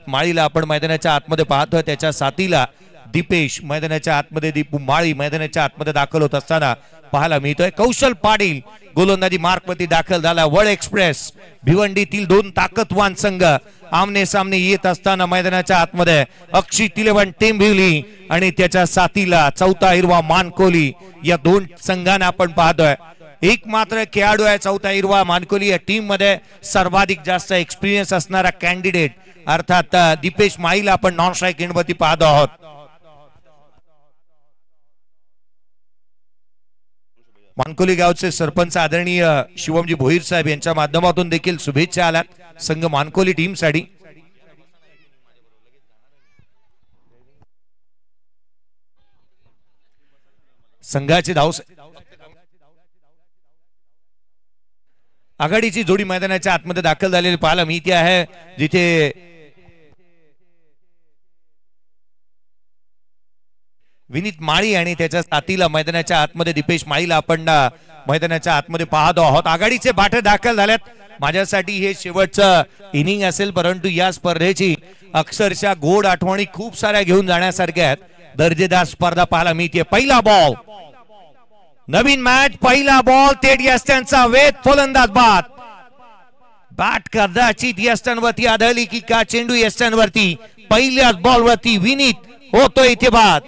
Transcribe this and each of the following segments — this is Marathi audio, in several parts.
माळीला आपण मैदानाच्या आतमध्ये पाहतोय, त्याच्या साथीला दीपेश मैदानाच्या आतमध्ये, दीपू माळी मैदानाच्या आतमध्ये दाखल होत असताना पाहायला मिळतोय. कौशल पाटील गोलंदाजी मार्कवरती दाखल झाला. वर्ल्ड एक्सप्रेस भिवंडीतील दोन ताकदवान संघ आमने सामने येत असताना मैदानाच्या आतमध्ये अक्षित 11 टेंभिवली आणि त्याच्या साथीला चौथा हिरवा मानकोली, या दोन संघांना आपण पाहतोय. एक मात्र खेळाडू आहे चौथा हिरवा मानकोली या टीम मध्ये, सर्वाधिक जास्त एक्सपिरियन्स असणारा कॅन्डिडेट अर्थात दीपेश माळीला आपण नॉन स्ट्राईक एंडवरती पाहतो आहोत. मानकोली गावचे सरपंच आदरणीय शिवमजी भोईर साहेब यांच्या माध्यमातून देखील शुभेच्छा आल्यात संघ मानकोली टीम साठी. संघाची धाव आघाडीची जोडी मैदानाच्या आतमध्ये दाखल झालेली पाहायला मिळते आहे, जिथे विनीत माळी आणि त्याच्या साथीला मैदानाच्या आतमध्ये दीपेश माळीला आपण मैदानाच्या आतमध्ये पाहतो आहोत. आघाडीचे बाटे दाखल झाल्यात. माझ्यासाठी हे शेवटचं इनिंग असेल, परंतु या स्पर्धेची अक्षरशः गोड आठवणी खूप साऱ्या घेऊन जाण्यासारख्या आहेत. दर्जेदार स्पर्धा पाहायला मिळते. पहिला बॉल, नवीन मॅच, पहिला बॉल, थेट यष्ट्यांचा वेध, फलंदाज बाद. बॅट कदाचित यष्ट्यांवरती आढळली की का चेंडू यष्ट्यांवरती, पहिल्याच बॉल वरती विनीत होतो इथे बाद.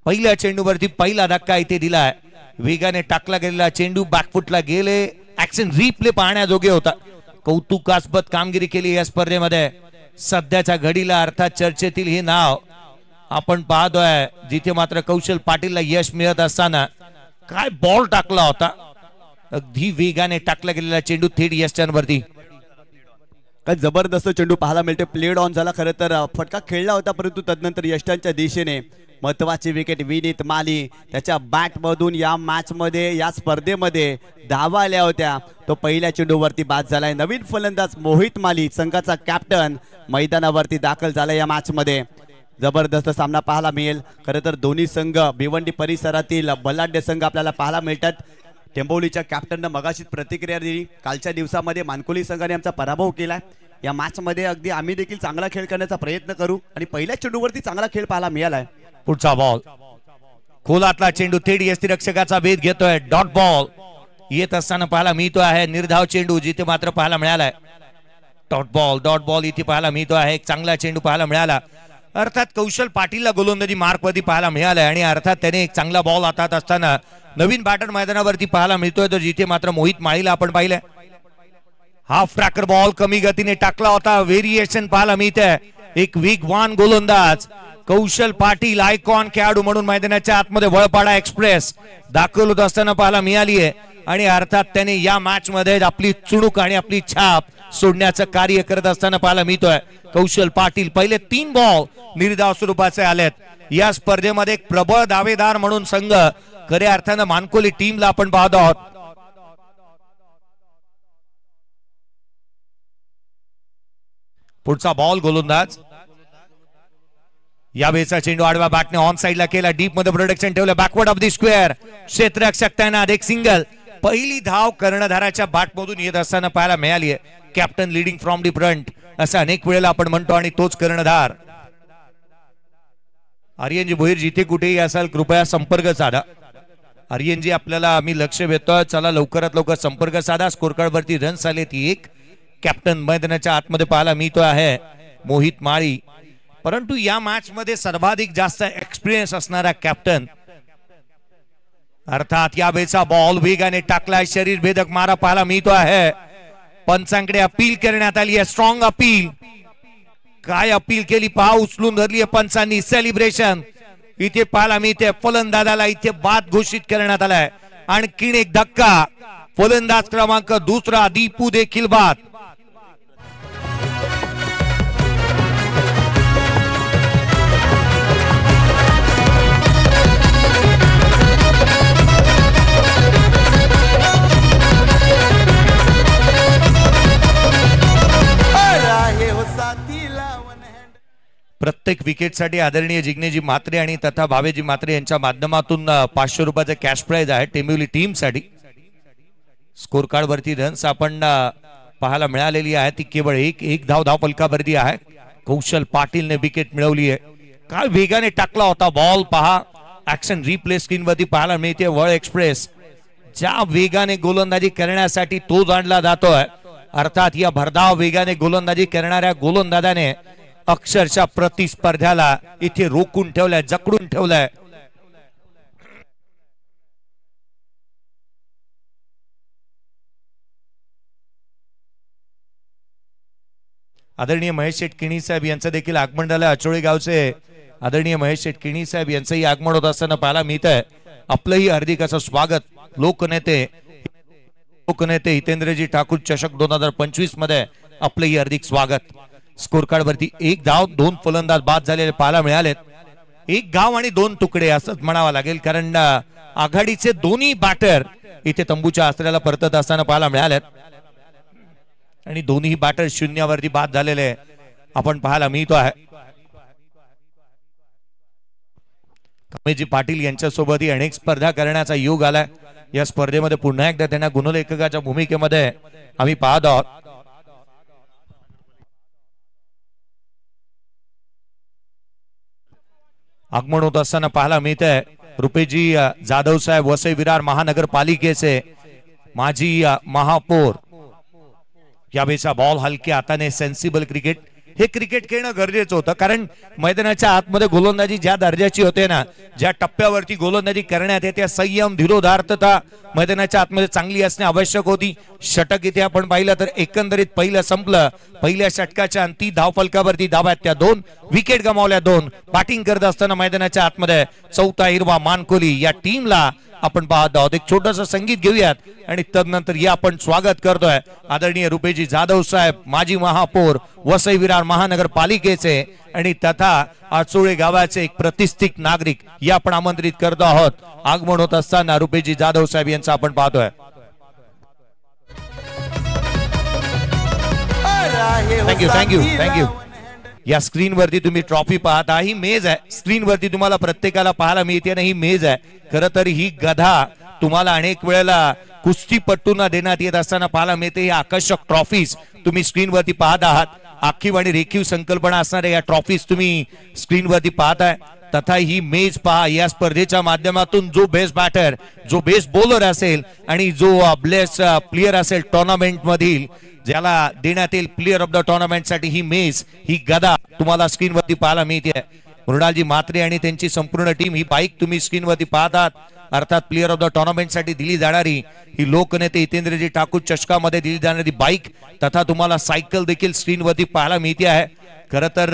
पहिल्या चेंडूवरती पहिला धक्का इथे दिलाय. वेगाने टाकला गेलेला चेंडू बॅकफुटला गेले. ऍक्शन रिप्ले पाहण्याजोगे होता. कौतुकास्पद कामगिरी केली या स्पर्धेमध्ये. सध्याच्या घडीला अर्थात चर्चेतील हे नाव आपण पाहतोय, जिथे मात्र कौशल पाटीलला यश मिळत असताना काय बॉल टाकला होता. अगदी वेगाने टाकला गेलेला चेंडू थेट यष्ट्यांवरती. काय जबरदस्त चेंडू पाहायला मिळते. प्लेड ऑन झाला, खरं तर फटका खेळला होता, परंतु तदनंतर यष्ट्यांच्या दिशेने महत्वाची विकेट विनीत माली त्याच्या बॅट मधून या मॅच मध्ये, या स्पर्धेमध्ये धावा आल्या होत्या. तो पहिल्या चेंडूवरती बाद झालाय. नवीन फलंदाज मोहित माली संघाचा कॅप्टन मैदानावरती दाखल झाला. या मॅच मध्ये जबरदस्त सामना पाहायला मिळेल. खरं तर दोन्ही संघ भिवंडी परिसरातील बलाढ्य संघ आपल्याला पाहायला मिळतात. टेंबोलीच्या कॅप्टननं मगाशीच प्रतिक्रिया दिली. कालच्या दिवसामध्ये मानकोली संघाने आमचा पराभव केला. या मॅच मध्ये अगदी आम्ही देखील चांगला खेळ करण्याचा प्रयत्न करू आणि पहिल्या चेंडूवरती चांगला खेळ पाहायला मिळालाय. पुढचा बॉल, खोलातला चेंडू थेट यष्टिरक्षकाचा भेद घेतोय. डॉट बॉल येत असताना पाहायला मिळतो आहे. निर्धाव चेंडू जिथे मात्र पाहायला मिळालाय. डॉट बॉल इथे पाहायला मिळतो आहे. एक चांगला चेंडू पाहायला मिळाला. अर्थात कौशल पाटीलला गोलंदाजी मार्कवरती पाहायला मिळालाय आणि अर्थात त्याने एक चांगला बॉल हातात असताना नवीन बॅटर मैदानावरती पाहायला मिळतोय. तर जिथे मात्र मोहित माळीला आपण पाहिलंय. हाफ ट्रॅकर बॉल कमी गतीने टाकला होता. व्हेरिएशन पाहायला मिळतंय. एक वेगवान गोलंदाज कौशल पाटील आयकॉन खेळाडू म्हणून मैदानाच्या आतमध्ये वळपाडा एक्सप्रेस दाखल होत असताना पाहायला मिळाली आहे आणि अर्थात त्याने या मॅच मध्ये आपली चुणूक आणि आपली छाप सोडण्याचं कार्य करत असताना पाहायला मिळतोय. कौशल पाटील पहिले 3 बॉल निर्धाव स्वरूपाचे आलेत. या स्पर्धेमध्ये एक प्रबळ दावेदार म्हणून संघ खऱ्या अर्थानं मानकोली टीमला आपण पाहतो आहोत. पुढचा बॉल गोलंदाज, या वेळचा चेंडू आडवा बॅटने ऑन साइडला केला. डीप मध्ये प्रोटेक्शन ठेवलं. बॅकवर्ड ऑफ द स्क्वेअर, क्षेत्ररक्षक तैनात. एक सिंगल. पहिली धाव कर्णधाराच्या बॅट मधून येत असताना पाहायला मिळाली आहे. Captain leading from the front असं अनेक वेळेला आपण म्हणतो आणि तोच कर्णधार. आर्यनजी भोईर जिथे कुठेही असाल कृपया संपर्क साधा. आर्यनजी आपल्याला आम्ही लक्ष देतोय. चला लवकरात लवकर संपर्क साधा. स्कोर कार्ड वरती रन्स आले ती 1. कॅप्टन मैदानाच्या आतमध्ये पाहायला मिळतो आहे मोहित माळी. परंतु या मॅच मध्ये सर्वाधिक जास्त एक्सपिरियन्स असणारा कॅप्टन अर्थात या वेळचा बॉल वेगाने टाकलाय. शरीर भेदक मारा पाहायला मिळतो आहे. पंचांकडे अपील करण्यात आली आहे. Strong appeal. काय अपील केली पहा. उचलून धरली आहे पंचांनी. सेलिब्रेशन इथे पाहायला मिळते. फलंदाजाला इथे बाद घोषित करण्यात आलाय. आणखीन एक धक्का. फलंदाज क्रमांक 2 दीपू देखील बाद. प्रत्येक विकेटसाठी आदरणीय जिग्नेजी म्हात्रे आणि तथा भावेजी म्हात्रे यांच्या माध्यमातून 500 रुपयाचे कॅश प्राइज आहे टेंबिवली टीम साठी। स्कोर कार्ड वरती रन्स आपण पाहायला मिळालेली आहे ती केवळ एक धाव फलकावरती आहे। कौशल पाटीलने विकेट मिळवली आहे। काय वेगाने टाकला होता बॉल पहा, ऍक्शन रिप्ले स्क्रीन वरती पाहायला मिळते। वर्ल्ड एक्सप्रेस ज्या वेगाने गोलंदाजी करण्यासाठी तो जाणला जातोय, अर्थात या भरधाव वेगाने गोलंदाजी करणाऱ्या गोलंदाजाने अक्षरशः प्रतिस्पर्ध्याला इथे रोखून ठेवलाय, जकडून ठेवलाय। आदरणीय महेश शेठ किणी साहेब यांचं देखील आगमन झालं। अचोळे गावचे आदरणीय महेश शेठ किणी साहेब यांचंही आगमन होत असताना पाहायला मिळत आहे। आपलंही हार्दिक असं स्वागत। लोकनेते हितेंद्रजी ठाकूर चषक 2025 मध्ये आपलंही हार्दिक स्वागत। स्कोर कार्ड वरती 1 धाव 2 फलंदाज बाद झालेले पाहायला मिळालेत। 1 गाव आणि 2 तुकडे असंच म्हणावं लागेल, कारण आघाडीचे दोन्ही बॅटर इथे तंबूच्या आसऱ्याला परतत असताना पाहायला मिळालेत आणि दोन्ही बॅटर शून्यावरती बाद झालेले आपण पाहायला मिळतो आहे। कमेजी पाटील यांच्यासोबतही अनेक स्पर्धा करण्याचा योग आलाय। या स्पर्धेमध्ये पुन्हा एकदा त्यांना गुणलेखकाच्या भूमिकेमध्ये आम्ही पाहत आहोत। आगमन होत असताना पाहायला मिळत आहे रुपेजी जाधव साहेब वसई विरार महानगरपालिकेचे माजी महापौर। यावेळेचा बॉल हलक्या हाताने सेन्सिबल क्रिकेट, हे क्रिकेट खेळणं गरजेचं होतं, कारण मैदानाच्या आतमध्ये गोलंदाजी ज्या दर्जाची होते ना, ज्या टप्प्यावरती गोलंदाजी करण्यात येते, संयम धीरोधार्तता मैदानाच्या आतमध्ये चांगली असणे आवश्यक होती। षटक इथे आपण पाहिलं तर एकंदरीत पहिलं संपलं। पहिल्या षटकाच्या अंती धावफलकावरती धाव्यात त्या 2 विकेट गमावल्या 2। बॅटिंग करत असताना मैदानाच्या आतमध्ये चौथा हिरवा मानकोली या टीमला आपण पाहत आहोत। एक छोटंसं संगीत घेऊयात आणि तदनंतर या आपण स्वागत करतोय आदरणीय रुपेजी जाधव साहेब माजी महापौर वसई विरार महानगरपालिकेचे आणि तथा आचोळे गावाचे एक प्रतिष्ठित नागरिक या आपण आमंत्रित करतो आहोत। आगमन होत असताना रुपेजी जाधव साहेब यांचं आपण पाहतोय। थँक्यू। या स्क्रीन वरती तुम्ही ट्रॉफी पाहता, ही मेज आहे। स्क्रीन वरती तुम्हाला प्रत्येकाला पाहायला मिळते ना, ही मेज आहे। खरं तर ही गधा तुम्हाला अनेक वेळेला कुस्तीपटूंना देण्यात येत असताना पाहायला मिळते। ही आकर्षक ट्रॉफीज तुम्ही स्क्रीन वरती पाहत आहात। आखीव आणि रेखीव संकल्पना असणाऱ्या या ट्रॉफीज तुम्ही स्क्रीन वरती पाहताय। तथा ही मेज पहा, या स्पर्धेच्या माध्यमातून जो बेस्ट बॅटर, जो बेस्ट बॉलर असेल आणि जो बेस्ट प्लेयर असेल टुर्नामेंट मधील, ज्याला देण्यात येईल प्लेयर ऑफ द टुर्नामेंट साठी ही मेज, ही गदा तुम्हाला स्क्रीन वरती पाहायला मिळते। मृणालजी म्हात्रे आणि त्यांची संपूर्ण टीम, ही बाईक तुम्ही स्क्रीन वरती पाहतात। अर्थात प्लेयर ऑफ द टुर्नामेंट साठी दिली जाणारी ही लोकनेते हितेंद्रजी ठाकूर चषकामध्ये दिली जाणारी बाईक तथा तुम्हाला सायकल देखील स्क्रीन वरती पाहायला मिळते आहे। खरं तर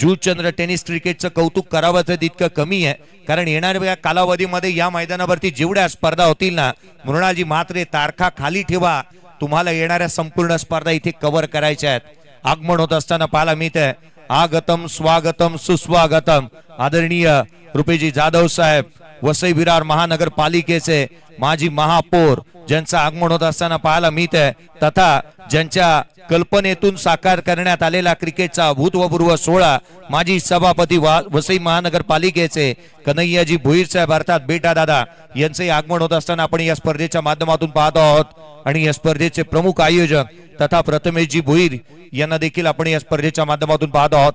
जुळचंद्र टेनिस क्रिकेटचं कौतुक करावं तितकं कमी आहे, कारण येणाऱ्या कालावधीमध्ये या मैदानावरती जेवढ्या स्पर्धा होतील ना, मृणालजी म्हात्रे तारखा खाली ठेवा, तुम्हाला येणाऱ्या संपूर्ण स्पर्धा इथे कव्हर करायच्या आहेत। आगमन होत असताना पाहायला मिळतंय आगतम स्वागतम सुस्वागतम आदरणीय रुपेजी जाधव साहेब वसई विरार महानगरपालिकेचे माजी महापौर, ज्यांचं आगमन होत असताना पाहायला मिळतंय तथा ज्यांच्या कल्पनेतून साकार करण्यात आलेला क्रिकेटचा भूतपूर्व सोहळा माजी सभापती वसई महानगरपालिकेचे कन्हैयाजी भोईर साहेब अर्थात बेटा दादा यांचे आगमन होत असताना आपण या स्पर्धेच्या माध्यमातून पाहतो आहोत। आणि या स्पर्धेचे प्रमुख आयोजक तथा प्रथमेशजी भोईर यांना देखील आपण या स्पर्धेच्या माध्यमातून पाहतो आहोत।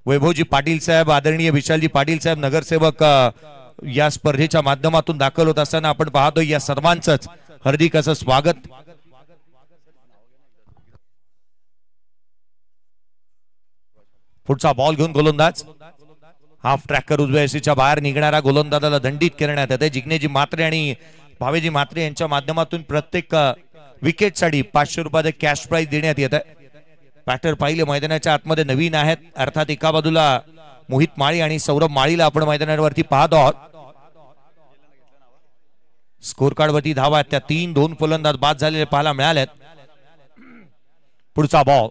वैभवजी पाटील साहेब, आदरणीय विशालजी पाटील साहेब नगरसेवक या स्पर्धेच्या माध्यमातून दाखल होत असताना आपण पाहतो या सर्वांचंच हार्दिक असं स्वागत। पुढचा बॉल घेऊन गोलंदाज हाफ ट्रॅकर उजव्या यशीच्या बाहेर निघणारा गोलंदाजाला दंडित करण्यात येते। जिग्नेजी म्हात्रे आणि भावेजी म्हात्रे यांच्या माध्यमातून प्रत्येक विकेट साठी 500 रुपयाचे कॅश प्राइज देण्यात येत आहे। बॅटर पाहिले मैदानाच्या आतमध्ये नवीन आहेत, अर्थात एका बाजूला मोहित माळी आणि सौरभ माळीला आपण मैदानावरती पाहतो आहोत। स्कोर कार्ड वरती धावा त्या 3-2 फलंदाज बाद झालेले पाहायला मिळालेत। पुढचा बॉल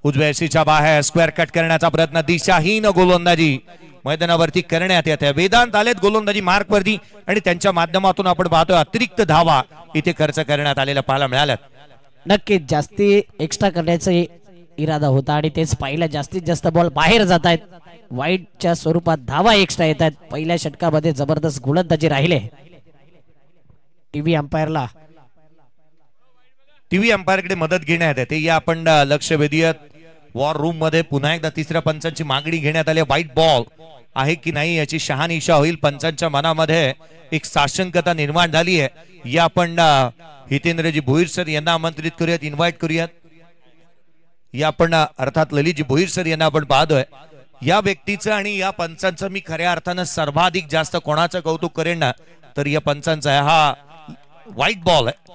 उजव्या यशीच्या बाहेर स्क्वेअर कट करण्याचा प्रयत्न, दिशाहीन गोलंदाजी मैदानावरती करण्यात येते। वेदांत आलेत गोलंदाजी मार्क वरती आणि त्यांच्या माध्यमातून आपण पाहतोय अतिरिक्त धावा इथे खर्च करण्यात आलेल्या पाहायला मिळाल्यात। नक्कीच जास्ती एक्स्ट्रा करण्याचं इरादा होता आणि तेच पाहिलं. जास्तीत जास्त बॉल बाहेर जात आहेत. वाईडच्या स्वरूपात धावा एक्स्ट्रा येत आहेत. पहिल्या षटकामध्ये जबरदस्त गोलंदाजी राहिले. टीव्ही अंपायरकडे मदत घेण्यात येते. या आपण लक्ष वेधूयात. वॉर रूम मध्ये पुन्हा एकदा तिसऱ्या पंचांची मागणी घेण्यात आली. व्हाईट बॉल आहे की नाही याची शहानिशा होईल. पंचांच्या मनामध्ये एक साशंकता निर्माण झाली आहे. या आपण हितेंद्रजी भोईर सर यांना आमंत्रित करूयात, इन्व्हाइट करूयात. या आपण अर्थात ललितजी भोईर सर यांना आपण पाहतोय. या व्यक्तीचं आणि या पंचांचं मी खऱ्या अर्थानं सर्वाधिक जास्त कोणाचं कौतुक करेन ना तर या पंचांचं आहे. हा व्हाईट बॉल आहे.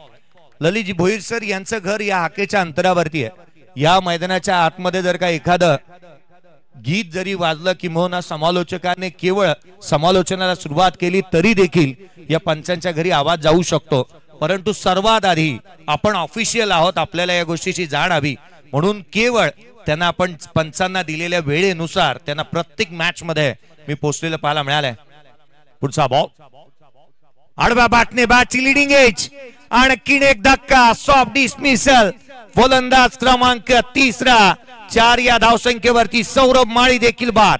ललितजी भोईर सर यांचं घर या हाकेच्या अंतरावरती आहे. या मैदानाच्या आतमध्ये जर का एखादं गीत जरी वाजलं किंवा समालोचकाने केवळ समालोचनाला सुरुवात केली तरी देखील या पंचांच्या घरी आवाज जाऊ शकतो. परंतु सर्वात आधी आपण ऑफिशियल आहोत, आपल्याला या गोष्टीची जाण हवी. म्हणून केवळ त्यांना आपण पंचांना दिलेल्या वेळेनुसार त्यांना प्रत्येक मॅच मध्ये मी पोहोचलेलं पाहायला मिळालंय. पुढचा बॉल आडव्या बॅटने बॅटची लिडिंग एज. आणखीन एक धक्का. Soft dismissal. गोलंदाज क्रमांक 3 4 या धावसंख्येवरती सौरभ माळी देखील बाद.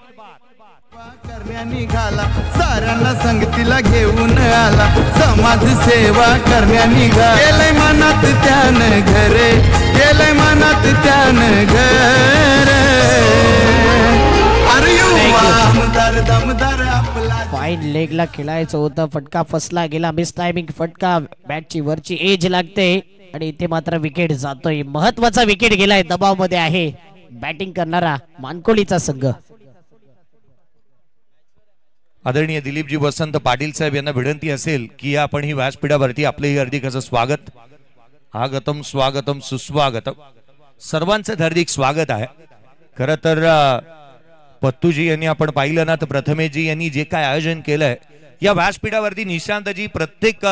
निघाला साऱ्यांना संगतीला घेऊन आला. समाज सेवा करण्या निघाला. गेलंय मनात त्यानं घरे, गेलंय मनात त्यानं घर. फाईन लेगला खेळायचं होतं. फटका फसला गेला. मिस टायमिंग फटका. बॅटची वरची एज लागते आणि इथे मात्र विकेट जातोय. महत्वाचा विकेट गेलाय. दबाव मध्ये आहे बॅटिंग करणारा मानकोलीचा संघ. आदरणीय दिलीपजी वसंत पाटील साहेब यांना विनंती असेल की आपण ही व्यासपीठावरती आपलेही हार्दिक असं स्वागत. आगतम स्वागतम सुस्वागतम. सर्वांचं हार्दिक स्वागत आहे. खरं तर पत्तूजी यांनी आपण पाहिलं ना तर प्रथमेशजी यांनी जे काय आयोजन केलंय या व्यासपीठावरती निशांतजी प्रत्येक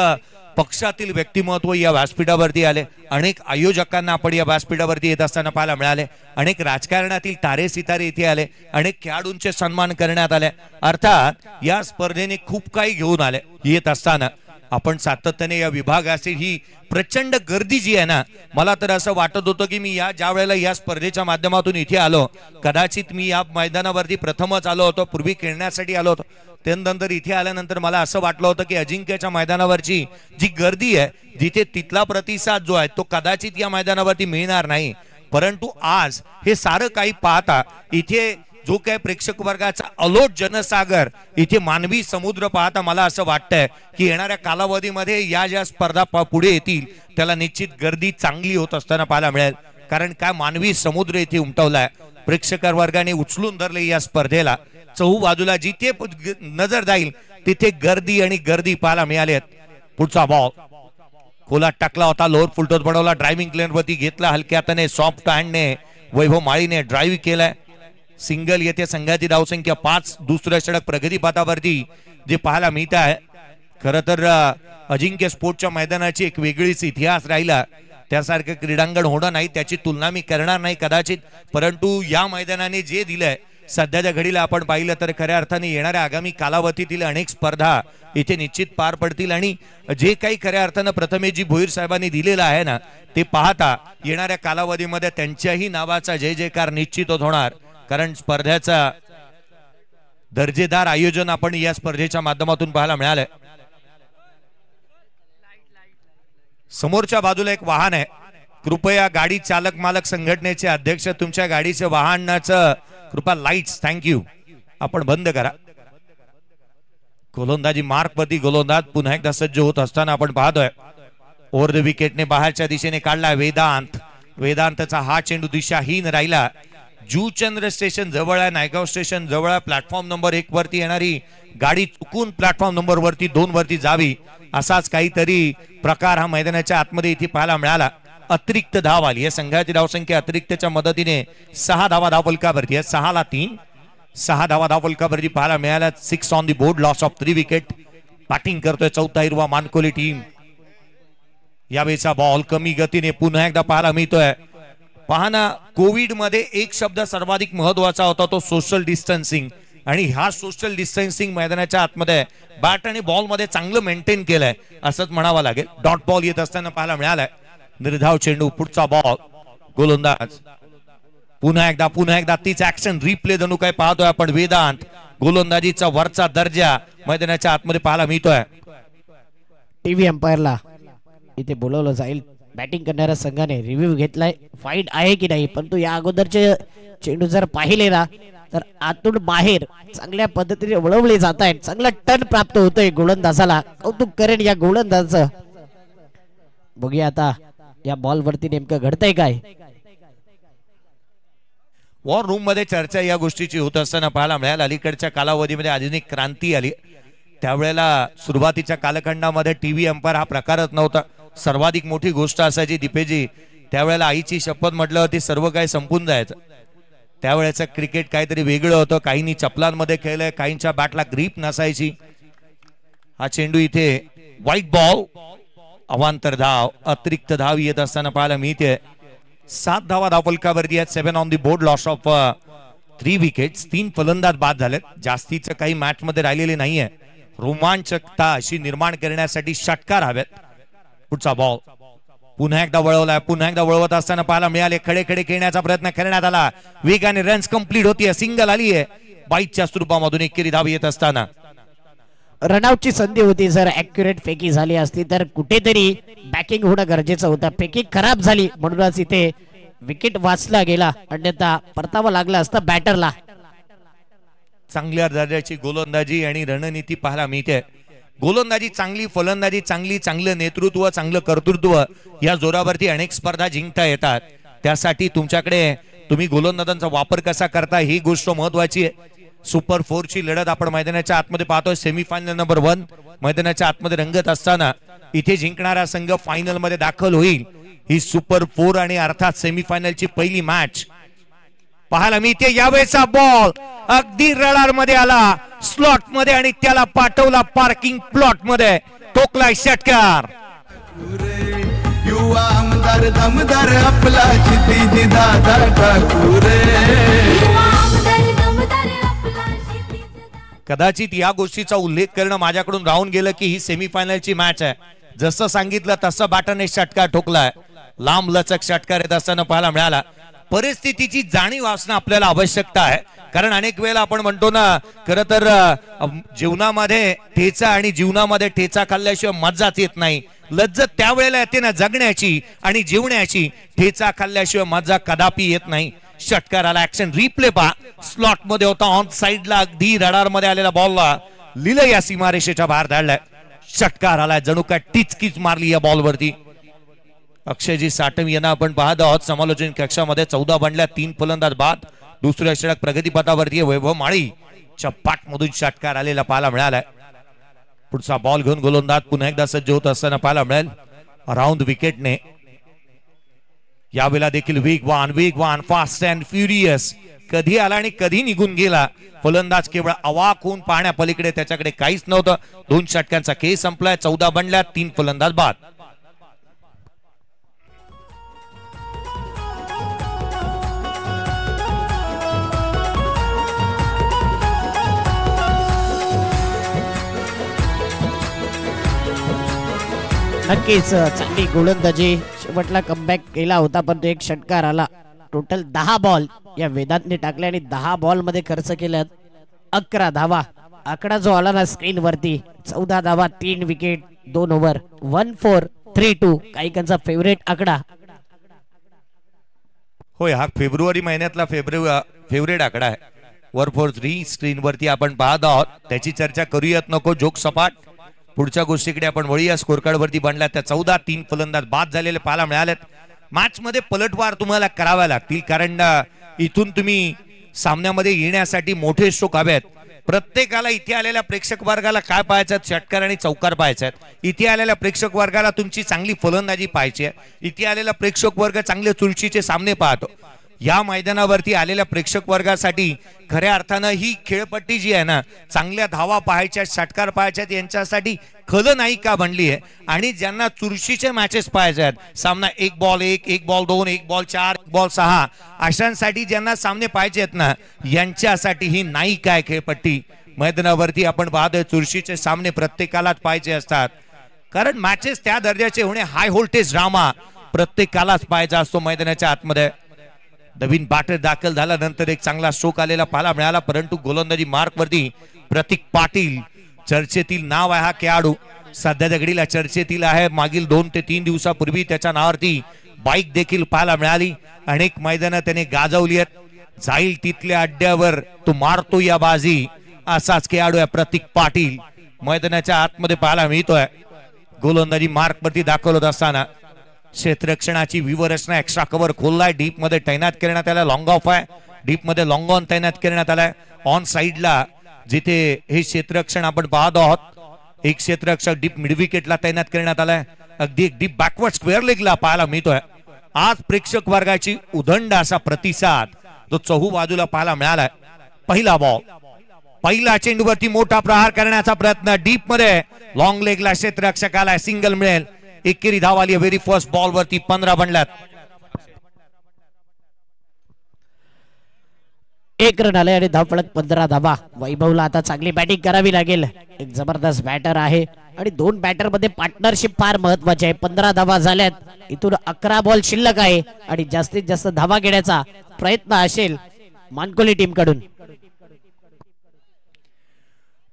पक्षातील व्यक्तिमत्व या व्यासपीठावरती आले. अनेक आयोजकांना आपण या व्यासपीठावरती येत असताना पाहायला मिळाले. अनेक राजकारणातील तारे सितारे इथे आले. अनेक खेळाडूंचे सन्मान करण्यात आले. अर्थात या स्पर्धेने खूप काही घेऊन आले. येत असताना आपण सातत्याने या विभागाची ही प्रचंड गर्दी जी आहे ना, मला तर असं वाटत होतं की मी ज्या वेळेला या स्पर्धेच्या माध्यमातून इथे आलो, कदाचित मी या मैदानावरती प्रथमच आलो होतो. पूर्वी खेळण्यासाठी आलो होतो. त्यानंतर इथे आल्यानंतर मला असं वाटलं होतं की अजिंक्यच्या मैदानावरची जी गर्दी आहे, जिथे तिथला प्रतिसाद जो आहे तो कदाचित या मैदानावरती मिळणार नाही. परंतु आज हे सारं काही पाहता इथे जो काय प्रेक्षक वर्गाचा अलोट जनसागर, इथे मानवी समुद्र पाहता मला असं वाटतंय की येणाऱ्या कालावधीमध्ये या ज्या स्पर्धा पुढे येतील त्याला निश्चित गर्दी चांगली होत असताना पाहायला मिळेल. कारण काय मानवी समुद्र इथे उमटवलाय. प्रेक्षक वर्गाने उचलून धरले या स्पर्धेला. चहू बाजूला जिथे नजर जाईल तिथे गर्दी आणि गर्दी पाहायला मिळाली. पुढचा बॉल खोलात टाकला होता. लोअर फुलटॉस बनवला. ड्रायव्हिंग प्लेन वरती घेतला हलक्या हाताने. सॉफ्ट हँडने वैभव माळीने ड्राईव्ह केलाय. सिंगल येथे संघाची धावसंख्या 5. दुसऱ्या षटक प्रगतीपथावरती जे पाहायला मिळत आहे. खरं तर अजिंक्य स्पोर्टच्या मैदानाची एक वेगळीच इतिहास राहिला. त्यासारखं क्रीडांगण होणं नाही, त्याची तुलना मी करणार नाही कदाचित. परंतु या मैदानाने जे दिलंय सध्याच्या घडीला आपण पाहिलं तर खऱ्या अर्थाने येणाऱ्या आगामी कालावधीतील अनेक स्पर्धा इथे निश्चित पार पडतील. आणि जे काही खऱ्या अर्थानं प्रथमेशजी भोईर साहेबांनी दिलेलं आहे ना, ते पाहता येणाऱ्या कालावधीमध्ये त्यांच्याही नावाचा जय जयकार निश्चित होणार. कारण स्पर्धेचा दर्जेदार आयोजन आपण या स्पर्धेच्या माध्यमातून पाहायला मिळालंय. समोरच्या बाजूला एक वाहन आहे. कृपया गाडी चालक मालक संघटनेचे अध्यक्ष तुमच्या गाडीचे वाहनाचं कृपया लाईट्स थँक्यू आपण बंद करा. गोलंदाजी मार्कवरती गोलंदाज पुन्हा एकदा सज्ज होत असताना आपण पाहतोय. ओव्हर द विकेटने बाहेरच्या दिशेने काढला वेदांत. वेदांतचा हा चेंडू दिशाहीन राहिला. जूचंद्र स्टेशन जवळ आहे. नायगाव स्टेशन जवळ आहे. प्लॅटफॉर्म नंबर 1 वरती येणारी गाडी चुकून प्लॅटफॉर्म नंबर 2 वरती जावी असाच काहीतरी प्रकार हा मैदानाच्या आतमध्ये इथे पाहायला मिळाला. अतिरिक्त धाव आली. या संघाची धावसंख्या अतिरिक्तच्या मदतीने 6 धावा धावफलकावरती आहे. 6 ला 3. 6 धावा धावफलकावरती पाहायला मिळाल्या. 6 on the board. Loss of 3 wicket. Batting करतोय चौथा हिरवा मानकोली टीम. यावेळीचा बॉल कमी गतीने पुन्हा एकदा पाहायला मिळतोय. पाहना, कोविड मध्ये एक शब्द सर्वाधिक महत्वाचा होता, तो सोशल डिस्टन्सिंग. आणि ह्या सोशल डिस्टन्सिंग मैदानाच्या आतमध्ये बॅट आणि बॉल मध्ये चांगलं मेंटेन केलंय असंच म्हणावं लागेल. डॉट बॉल येत असताना पाहायला मिळालाय. निर्धाव चेंडू. पुढचा बॉल. गोलंदाज पुन्हा एकदा तीच ऍक्शन रिप्ले जणू काय पाहतोय आपण. वेदांत गोलंदाजीचा वरचा दर्जा मैदानाच्या आतमध्ये पाहायला मिळतोय. टीव्ही अंपायरला इथे बोलवलं जाईल. बॅटिंग करणाऱ्या संघाने रिव्ह्यू घेतलाय फाईट आहे की नाही, परंतु या अगोदरचे चेंडू जर पाहिले ना तर आतून बाहेर चांगल्या पद्धतीने वळवले जात आहेत. चांगला टर्न प्राप्त होतोय गोलंदाजाला. कौतुक करेन या गोलंदाजाचं. बघूया आता या बॉल वरती नेमकं घडतंय काय. वॉर रूम मध्ये चर्चा या गोष्टीची होत असताना पाहायला मिळाल. अलीकडच्या कालावधीमध्ये आधुनिक क्रांती आली. त्यावेळेला सुरुवातीच्या कालखंडामध्ये टीव्ही अंपायर हा प्रकारच नव्हता. सर्वाधिक मोठी गोष्ट असायची दीपेजी, त्यावेळेला आईची शपथ म्हटलं होती सर्व काही संपून जायचं. त्यावेळेचं क्रिकेट काहीतरी वेगळं होतं. काहींनी चपलांमध्ये खेळलंय, काहींच्या बॅटला ग्रीप नसायची. हा चेंडू इथे व्हाईट बॉल, अवांतर धाव, अतिरिक्त धाव येत असताना पाहायला मिळते. 7 धावा धावफलकावरती आहेत. 7 on the board, loss of 3 wickets. 3 फलंदाज बाद झालेत. जास्तीचं काही मॅच मध्ये राहिलेले नाहीये. रोमांचकता अशी निर्माण करण्यासाठी षटकार हवेत. पुढचा बॉल पुन्हा एकदा वळवलाय. पुन्हा एकदा वळवत असताना पाहायला मिळाले. खडे खडे खेळण्याचा प्रयत्न करण्यात आला. वेगाने रन्स कंप्लीट होतीये. सिंगल आली आहे. बाईटच्या स्वरूपामधून एकेरी धाव येत असताना रनआउटची संधी होती. जर ऍक्युरेट फेकी झाली असती तर कुठेतरी बॅकिंग होणं गरजेचं होतं. फेकी खराब झाली म्हणूनच इथे विकेट वाचला गेला, अन्यथा परतावा लागला असता बॅटरला. चांगल्या दर्जाची गोलंदाजी आणि रणनीती पाहायला मिळते. गोलंदाजी चांगली, फलंदाजी चांगली, चांगलं नेतृत्व, चांगलं कर्तृत्व या जोरावरती अनेक स्पर्धा जिंकता येतात. त्यासाठी तुमच्याकडे तुम्ही गोलंदाजांचा वापर कसा करता ही गोष्ट महत्वाची आहे. सुपर 4 ची लढत आपण मैदानाच्या आतमध्ये पाहतोय. सेमीफायनल नंबर 1 मैदानाच्या आतमध्ये रंगत असताना इथे जिंकणारा संघ फायनल मध्ये दाखल होईल. ही सुपर 4 आणि अर्थात सेमीफायनलची पहिली मॅच पाहायला मिळते. यावेळेचा बॉल अगदी रडार मध्ये आला, स्लॉट मध्ये, आणि त्याला पाठवला पार्किंग प्लॉट मध्ये. ठोकलाय षटकार. युवा आमदार दमदार आपला क्षितिज दादा ठाकूर. कदाचित या गोष्टीचा उल्लेख करणं माझ्याकडून राहून गेलं की ही सेमीफायनलची मॅच आहे. जसं सांगितलं तसं बॅटरने षटकार ठोकलाय. लांब लचक षटकार येत असताना पाहायला मिळाला. परिस्थितीची जाणीव असणं आपल्याला आवश्यकता आहे. कारण अनेक वेळेला आपण म्हणतो ना, खरं तर जीवनामध्ये ठेचा आणि जीवनामध्ये ठेचा खाल्ल्याशिवाय मजाच येत नाही. लज्जत त्यावेळेला येते ना जगण्याची आणि जीवण्याची. ठेचा खाल्ल्याशिवाय मजा कदापि येत नाही. षटकाराला ऍक्शन रिप्ले पहा. स्लॉट मध्ये होता, ऑन साइडला अगदी रडार मध्ये आलेला बॉलला लिलं या सीमारेषेच्या बाहेर धाडलाय. षटकार आलाय. जणू काय टिचकीच मारली या बॉलवरती. अक्षयजी साठम यांना आपण पाहत आहोत समालोचन कक्षामध्ये. 14 बनल्या, 3 फलंदाज बाद. दुसऱ्या षटक प्रगतीपथावरती वैभव माळी चप्पाट मधून षटकार आलेला पाहायला मिळालाय. पुढचा बॉल घेऊन गोलंदाज पुन्हा एकदा सज्ज होत असताना पाहायला मिळेल. अराउंड विकेटने यावेळेला देखील वेगवान फास्ट अँड फ्युरियस. कधी आला आणि कधी निघून गेला. फलंदाज केवळ अवाक होऊन पाहण्या पलीकडे त्याच्याकडे काहीच नव्हतं. 2 षटकांचा खेळ संपलाय. 14 बनल्या, 3 फलंदाज बाद. नक्कीच चांगली गोलंदाजी. शेवटला कमबॅक केला होता, पण तो एक षटकार आला. टोटल 10 बॉल या वेदांतने टाकले आणि 10 बॉल मध्ये खर्च केल्यात 11 धावा. आकडा जो आला ना स्क्रीन वरती, 14 धावा, 3 विकेट, 2 ओव्हर, 1432. काहीकांचा फेवरेट आकडा. होय, हा फेब्रुवारी महिन्यातला फेवरेट आकडा आहे. 1443 स्क्रीन वरती आपण पाहत आहोत. त्याची चर्चा करूयात नको, जोक सपाट. पुढच्या गोष्टीकडे आपण वळूया. स्कोर कार्ड वरती बनला त्या 14, 3 फलंदाज बाद झालेले पाहायला मिळालेत. मॅच मध्ये पलटवार तुम्हाला कराव्या लागतील, कारण इथून तुम्ही सामन्यामध्ये येण्यासाठी मोठे स्ट्रोक हवेत. प्रत्येकाला इथे आलेल्या प्रेक्षक वर्गाला काय पाहायचं? षटकार आणि चौकार पाहायचे. इथे आलेल्या प्रेक्षक वर्गाला तुमची चांगली फलंदाजी पाहायची आहे. इथे आलेला प्रेक्षक वर्ग चांगले चुरशीचे सामने पाहतो. या मैदानावरती आलेल्या प्रेक्षक वर्गासाठी खऱ्या अर्थानं ही खेळपट्टी जी आहे ना, चांगल्या धावा पाहायच्या, षटकार पाहायच्यात, यांच्यासाठी खलनायिका बनली आहे. आणि ज्यांना चुरशीचे मॅचेस पाहायचे आहेत, सामना 1 बॉल 1, 1 बॉल 2, 1 बॉल 4, 1 बॉल 6, अशांसाठी ज्यांना सामने पाहिजे आहेत ना, यांच्यासाठी ही नायिका आहे खेळपट्टी. मैदानावरती आपण पाहतोय चुरशीचे सामने प्रत्येकालाच पाहिजे असतात, कारण मॅचेस त्या दर्जाचे होणे, हाय व्होल्टेज ड्रामा प्रत्येकालाच पाहायचा असतो मैदानाच्या आतमध्ये. नवीन बॅटर दाखल झाल्यानंतर एक चांगला स्ट्रोक आलेला पाहायला मिळाला, परंतु गोलंदाजी मार्क वरती प्रतीक पाटील चर्चेतील नाव आहे. हा खेळाडू सध्या घडीला चर्चेतील आहे. मागील 2 ते 3 दिवसापूर्वी त्याच्या नावावरती बाईक देखील पाहायला मिळाली. अनेक मैदानं त्याने गाजवली आहेत. जाईल तिथल्या अड्ड्यावर तो मारतो या बाजी, असाच खेळाडू आहे प्रतीक पाटील. मैदानाच्या आतमध्ये पाहायला मिळतोय. गोलंदाजी मार्क वरती दाखवत असताना क्षेत्ररक्षणाची विवरचना एक्स्ट्रा कव्हर खोललाय. डीप मध्ये तैनात करण्यात आला. लॉंग ऑफ आहे. डीप मध्ये लॉंग ऑन तैनात करण्यात आलाय. ऑन साइडला जिथे हे क्षेत्ररक्षण आपण पाहतो आहोत, एक क्षेत्ररक्षक डीप मिड विकेटला तैनात करण्यात आलाय. अगदी एक डीप बॅकवर्ड स्क्वेअर लेगला पाहायला मिळतोय. आज प्रेक्षक वर्गाची उदंड असा प्रतिसाद तो चहू बाजूला पाहायला मिळालाय. पहिला बॉल, पहिला चेंडूवरती मोठा प्रहार करण्याचा प्रयत्न. डीप मध्ये लॉंग लेगला क्षेत्ररक्षकाला सिंगल मिळेल. एकेरी धाव आली. व्हेरी फर्स्ट बॉल वरती 15 बनल्यात. 1 रन आले आणि धावफलक 15 धावा. वैभवला आता चांगली बॅटिंग करावी लागेल. एक जबरदस्त बॅटर आहे आणि 2 बॅटर मध्ये पार्टनरशिप फार महत्वाची आहे. 15 धावा झाल्यात. इथून 11 बॉल शिल्लक आहे आणि जास्तीत जास्त धावा घेण्याचा प्रयत्न असेल मानकोली टीम कडून.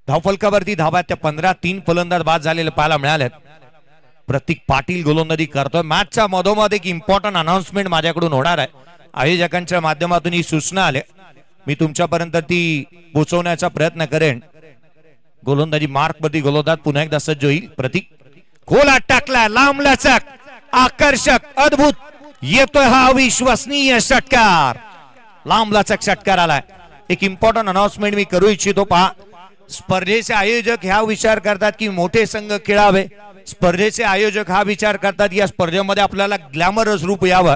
धावफलकावरती धावा त्या 15. 3 फलंदाज बाद झालेले पाहायला मिळालेत. प्रतीक पाटील गोलंदाजी करतोय. मॅचच्या मधोमध एक इम्पॉर्टंट अनाउन्समेंट माझ्याकडून होणार आहे. आयोजकांच्या माध्यमातून ही सूचना आली, मी तुमच्यापर्यंत ती पोहोचवण्याचा प्रयत्न करेन. गोलंदाजी मार्क वरती गोलंदाज पुन्हा एकदा सज्ज होईल. प्रतीक खोलात टाकला. लांब लचक, आकर्षक, अद्भुत येतोय हा अविश्वसनीय षटकार. लांब लचक षटकार आलाय. एक इम्पॉर्टंट अनाउन्समेंट मी करू इच्छितो. पहा, स्पर्धेचे आयोजक ह्या विचार करतात की मोठे संघ खेळावे. स्पर्धेचे आयोजक हा विचार करतात या स्पर्धेमध्ये आपल्याला ग्लॅमरस रूप यावं.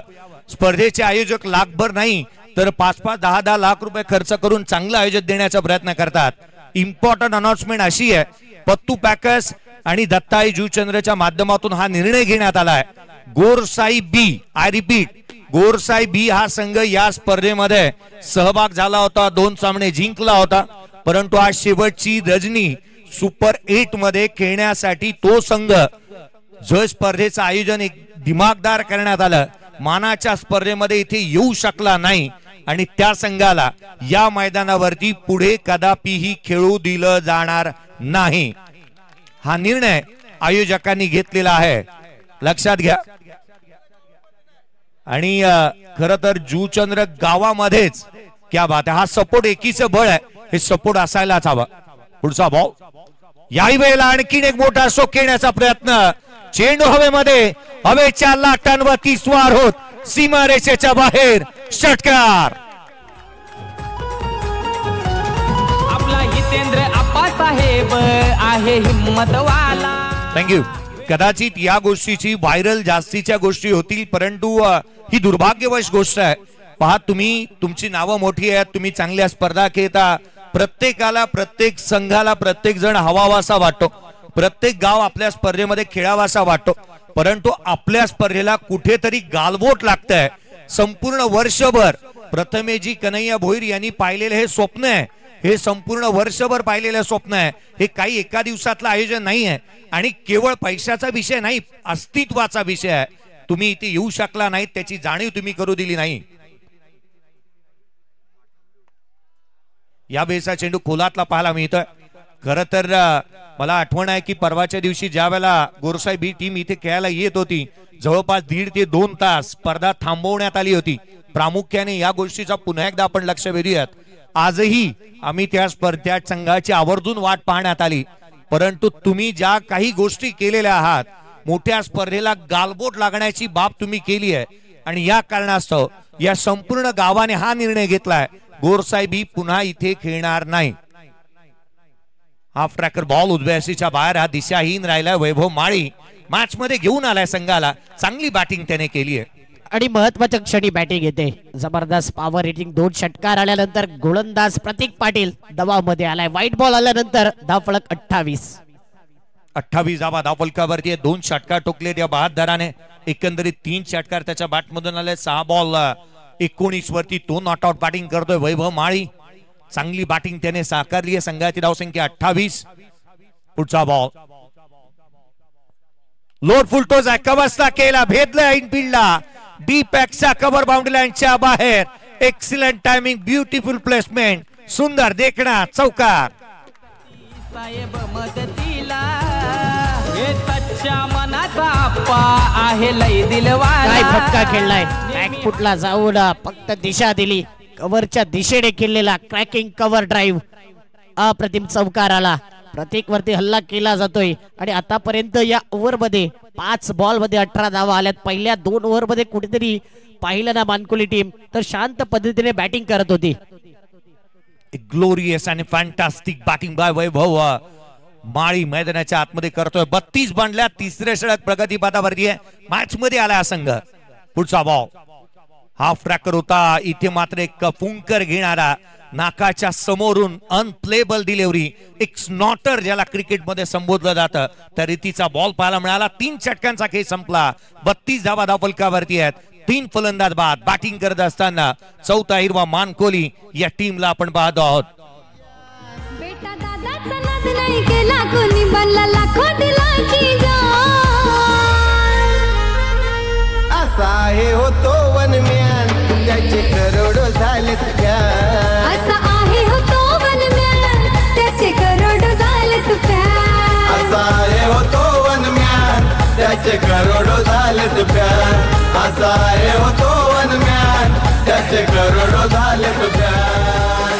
स्पर्धेचे आयोजक लाखभर नाही तर 5-5, 10-10 लाख रुपये खर्च करून चांगलं आयोजन देण्याचा प्रयत्न करतात. इम्पॉर्टंट अनाउन्समेंट अशी आहे, पत्तू पॅकर्स आणि दत्ताई जुचंद्रच्या माध्यमातून हा निर्णय घेण्यात आलाय. गोरसाई बी, आय रिपीट, गोरसाई बी हा संघ या स्पर्धेमध्ये सहभाग झाला होता. 2 सामने जिंकला होता, परंतु आज शेवटची रजनी सुपर 8 मध्ये खेळण्यासाठी तो संघ जो स्पर्धेचं आयोजन एक दिमागदार करण्यात आलं, मानाच्या स्पर्धेमध्ये इथे येऊ शकला नाही आणि त्या संघाला या मैदानावरती पुढे कदापिही खेळू दिलं जाणार नाही. हा निर्णय आयोजकांनी घेतलेला आहे, लक्षात घ्या. आणि खर तर जुचंद्र गावामध्येच क्या बात आहे, हा सपोर्ट एकीचं बळ आहे, हे सपोर्ट असायलाच हवा. पुढचा बॉल, याही वेळेला आणखीन एक मोठा शॉट खेळण्याचा प्रयत्न. चेंडू हवेमध्ये, हवेच्या लाटांवरती स्वार होत सीमारेषेच्या बाहेर षटकार. आपला हितेंद्र आप्पासाहेब आहे हिम्मतवाला. थँक्यू. कदाचित या गोष्टीची व्हायरल जास्तीच्या गोष्टी होतील, परंतु ही दुर्भाग्यवश गोष्ट आहे. पहा, तुम्ही तुमची नावं मोठी आहेत, तुम्ही चांगल्या स्पर्धा खेळता, प्रत्येकाला, प्रत्येक संघाला प्रत्येक जण हवावासा वाटतो, प्रत्येक गाव आपल्या स्पर्धेमध्ये खेळावासा वाटतो, परंतु आपल्या स्पर्धेला कुठेतरी गालबोट लागतंय. संपूर्ण वर्षभर प्रथमेजी कन्हैया भोईर यांनी पाहिलेले हे स्वप्न आहे, हे संपूर्ण वर्षभर पाहिलेलं स्वप्न आहे. हे काही एका दिवसातलं आयोजन नाही आहे आणि केवळ पैशाचा विषय नाही, अस्तित्वाचा विषय आहे. तुम्ही इथे येऊ शकला नाही, त्याची जाणीव तुम्ही करू दिली नाही. या बेचा चेंडू खोलातला पाहायला मिळतोय. खर तर मला आठवण आहे की परवाच्या दिवशी ज्या वेळेला गोरसाई बी टीम इथे खेळायला येत होती, जवळपास 1.5 ते 2 तास स्पर्धा थांबवण्यात आली होती. प्रामुख्याने या गोष्टीचा पुन्हा एकदा आपण लक्ष वेधूयात. आजही आम्ही त्या स्पर्धेच्या संघाची आवर्जून वाट पाहण्यात आली, परंतु तुम्ही ज्या काही गोष्टी केलेल्या आहात, मोठ्या स्पर्धेला गालबोट लागण्याची बाब तुम्ही केली आहे आणि या कारणास्तव या संपूर्ण गावाने हा निर्णय घेतलाय, गोरसाई बी पुन्हा इथे खेळणार नाही. हाफ ट्रॅकर बॉल उजव्या हसीच्या बाहेर, हा दिशाहीन राहिला. वैभव माळी मॅच मध्ये घेऊन आलाय संघाला, चांगली बॅटिंग त्याने केली आहे आणि महत्वाच्या क्षणी बॅटिंग येते. जबरदस्त पॉवर हिटिंग. 2 षटकार आल्यानंतर गोलंदाज प्रतीक पाटील दबावामध्ये आलाय. व्हाईट बॉल आल्यानंतर धावफलक 28 धावा धावफलकावरती. 2 षटकार टोकले या बहादराने. एकंदरीत 3 षटकार त्याच्या बॅट मधून आले. 6 बॉल 19 वरती तो नॉट आउट बॅटिंग करतोय वैभव माळी. चांगली बॅटिंग त्याने साकारली आहे. संघाची धावसंख्या 28. पुढचा बॉल, लोड फुलटोज आहे, कवस्ता केला, भेदला इनफिल्डला डीप एक्सच्या कव्हर बाउंड्री लाईनच्या बाहेर. एक्सिलंट टायमिंग, ब्युटिफुल प्लेसमेंट, सुंदर देखणा चौकार. साहेब मदतीला हे सच्च्या मनाचा अप्पा आहे लय दिलवाला. काय फटका खेळलाय, बॅकफुटला जाऊन फक्त दिशा दिली, कव्हरच्या दिशेने केलेला क्रॅकिंग कव्हर ड्राईव्ह, अप्रतिम चौकार आला. प्रत्येक वरती हल्ला केला जातोय आणि आतापर्यंत या ओव्हर मध्ये 5 बॉल मध्ये 18 धावा आल्यात. पहिल्या 2 ओव्हर मध्ये कुठेतरी पाहिलं ना मानकोली टीम तर शांत पद्धतीने बॅटिंग करत होती. ग्लोरियस आणि फॅन्टास्टिक बॅटिंग बाय वैभव माळी मैदानाच्या आतमध्ये करतोय. 32 बांधल्या, तिसरे षटक प्रगती पथावरती आहे. मॅच मध्ये आला हा संघ. पुढचा बॉल हाफ ट्रॅकर होता. इथे मात्र एक फुंकर घेणारा, नाकाच्या समोरून अनप्लेबल डिलिव्हरी, एक स्नॉटर ज्याला क्रिकेटमध्ये संबोधलं जातं त्या रीतीचा बॉल पाहायला मिळाला. 3 षटकांचा खेळ संपला. 32 धावा धावफलकावरती आहेत. 3 फलंदाज बाद. बॅटिंग करत असताना चौथा हिरवा मानकोली या टीमला आपण पाहतो आहोत. बेटा दादाचा नाद नाही केला कोणी, बनला लाखो दिलाची जान. असा आहे होतो वनम्यान, त्याचे करोडो झालेत फॅन. असा आहे होतो वनम्यान, त्याचे करोडो झालेत फॅन. असा आहे होतो वनम्यान, त्याचे करोडो झालेत फॅन. असा आहे होतो वनम्यान, त्याचे करोडो झालेत फॅन.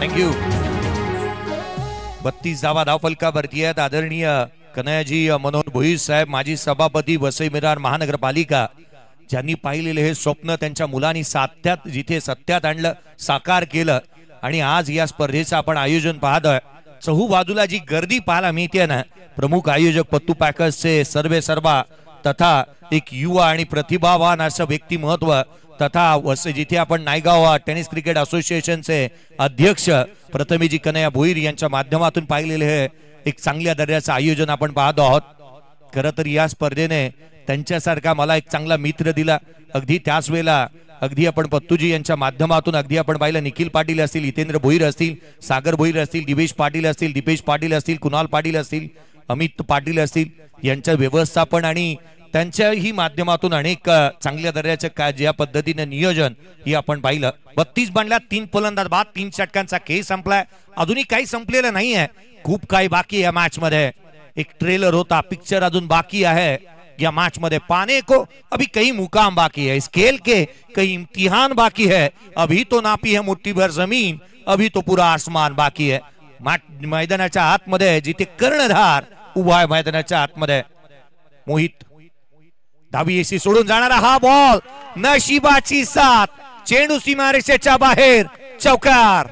थँक्यू. 32 धावा धावफलकावरती आहेत. आदरणीय कन्हैयाजी मनोहर भोईर साहेब, माजी सभापती, वसई विरार महानगरपालिका, ज्यांनी पाहिलेले हे स्वप्न त्यांच्या मुलांनी जिथे सत्यात आणलं, साकार केलं आणि आज या स्पर्धेचं आपण आयोजन पाहतोय. चहूबाजूला जी गर्दी पाहायला मिळते ना, प्रमुख आयोजक पत्तू पॅकर्सचे सर्वे सर्वा तथा एक युवा आणि प्रतिभावान असं व्यक्तिमत्व तथा जिथे आपण नायगाव टेनिस क्रिकेट असोसिएशनचे अध्यक्ष प्रथमेजी कन्हैया भोईर यांच्या माध्यमातून पाहिलेले हे एक चांगल्या दर्जाचं आयोजन आपण पाहतो आहोत. खरं तर या स्पर्धेने त्यांच्यासारखा मला एक चांगला मित्र दिला. अगदी त्याच वेळेला अगदी आपण पत्तूजी यांच्या माध्यमातून अगदी आपण पाहिलं निखिल पाटील असतील, हितेंद्र भोईर असतील, सागर भोईर असतील, दिवेश पाटील असतील, दीपेश पाटील असतील, कुणाल पाटील असतील, अमित पाटील असतील, यांचं व्यवस्थापन आणि त्यांच्याही माध्यमातून अनेक चांगल्या दर्जाचं ज्या पद्धतीने नियोजन हे आपण पाहिलं. 32 बांधल्या, 3 फलंदाज बाद, 3 षटकांचा खेळ संपलाय. अजूनही काही संपलेलं नाहीये, खूप काही बाकी आहे मॅच मध्ये. एक ट्रेलर होता, पिक्चर अजून बाकी आहे या मैच में. पाने को अभी कई मुकाम बाकी है, इस खेल के कई इम्तिहान बाकी है. अभी तो नापी है मुट्ठी भर जमीन, अभी तो पूरा आसमान बाकी है. मैदानाच्या आतमध्ये जिथे कर्णधार उभा आहे मैदानाच्या आतमध्ये मोहित, धावी एसी सोडून जाणारा हा बॉल, नशिबाची साथ, चेंडू सीमारेषेच्या बाहेर, चौकार.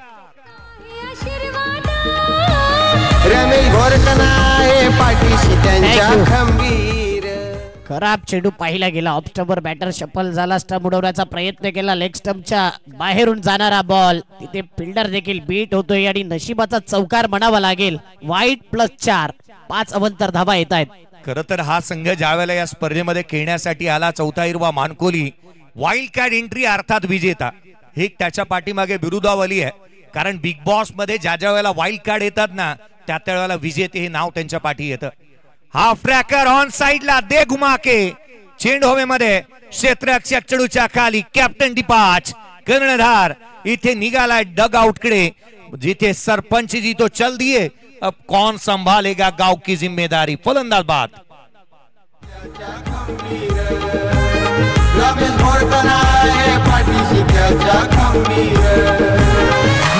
रमेश घोरटनाय पाठीशी त्यांच्या खंबीर. खराब चेंडू पाहिला गेला. ऑफ स्टंपवर बॅटर शफल झाला, स्टंप उडवण्याचा प्रयत्न केला, लेग स्टंपच्या बाहेरून जाणारा बॉल, तिथे फिल्डर देखील बीट होतोय आणि नशिबाचा चौकार म्हणावा लागेल. वाईट +4, 5 अवंतर धावा येत आहेत. खरं तर हा संघ ज्यावेळेला या स्पर्धेमध्ये खेळण्यासाठी आला, चौथा हिरवा मानकोली, वाईल्ड कार्ड एंट्री अर्थात विजेता, हे त्याच्या पाठीमागे बिरुदावली आहे. कारण बिग बॉस मध्ये ज्या ज्या वेळेला वाईल्ड कार्ड येतात ना, त्या वेळेला विजेते हे नाव त्यांच्या पाठी येतं. हाफ ट्रॅकर ऑन साइडला दे घुमा के, चेंडू हवेमध्ये, क्षेत्ररक्षक चेंडूच्या खाली, कॅप्टन डिपाच, कर्णधार इथे निघालाय डग आउट कडे, जिथे सरपंच जी तो चल दिए, अब कौन संभालेगा गांव की जिम्मेदारी. फलंदाज बाद.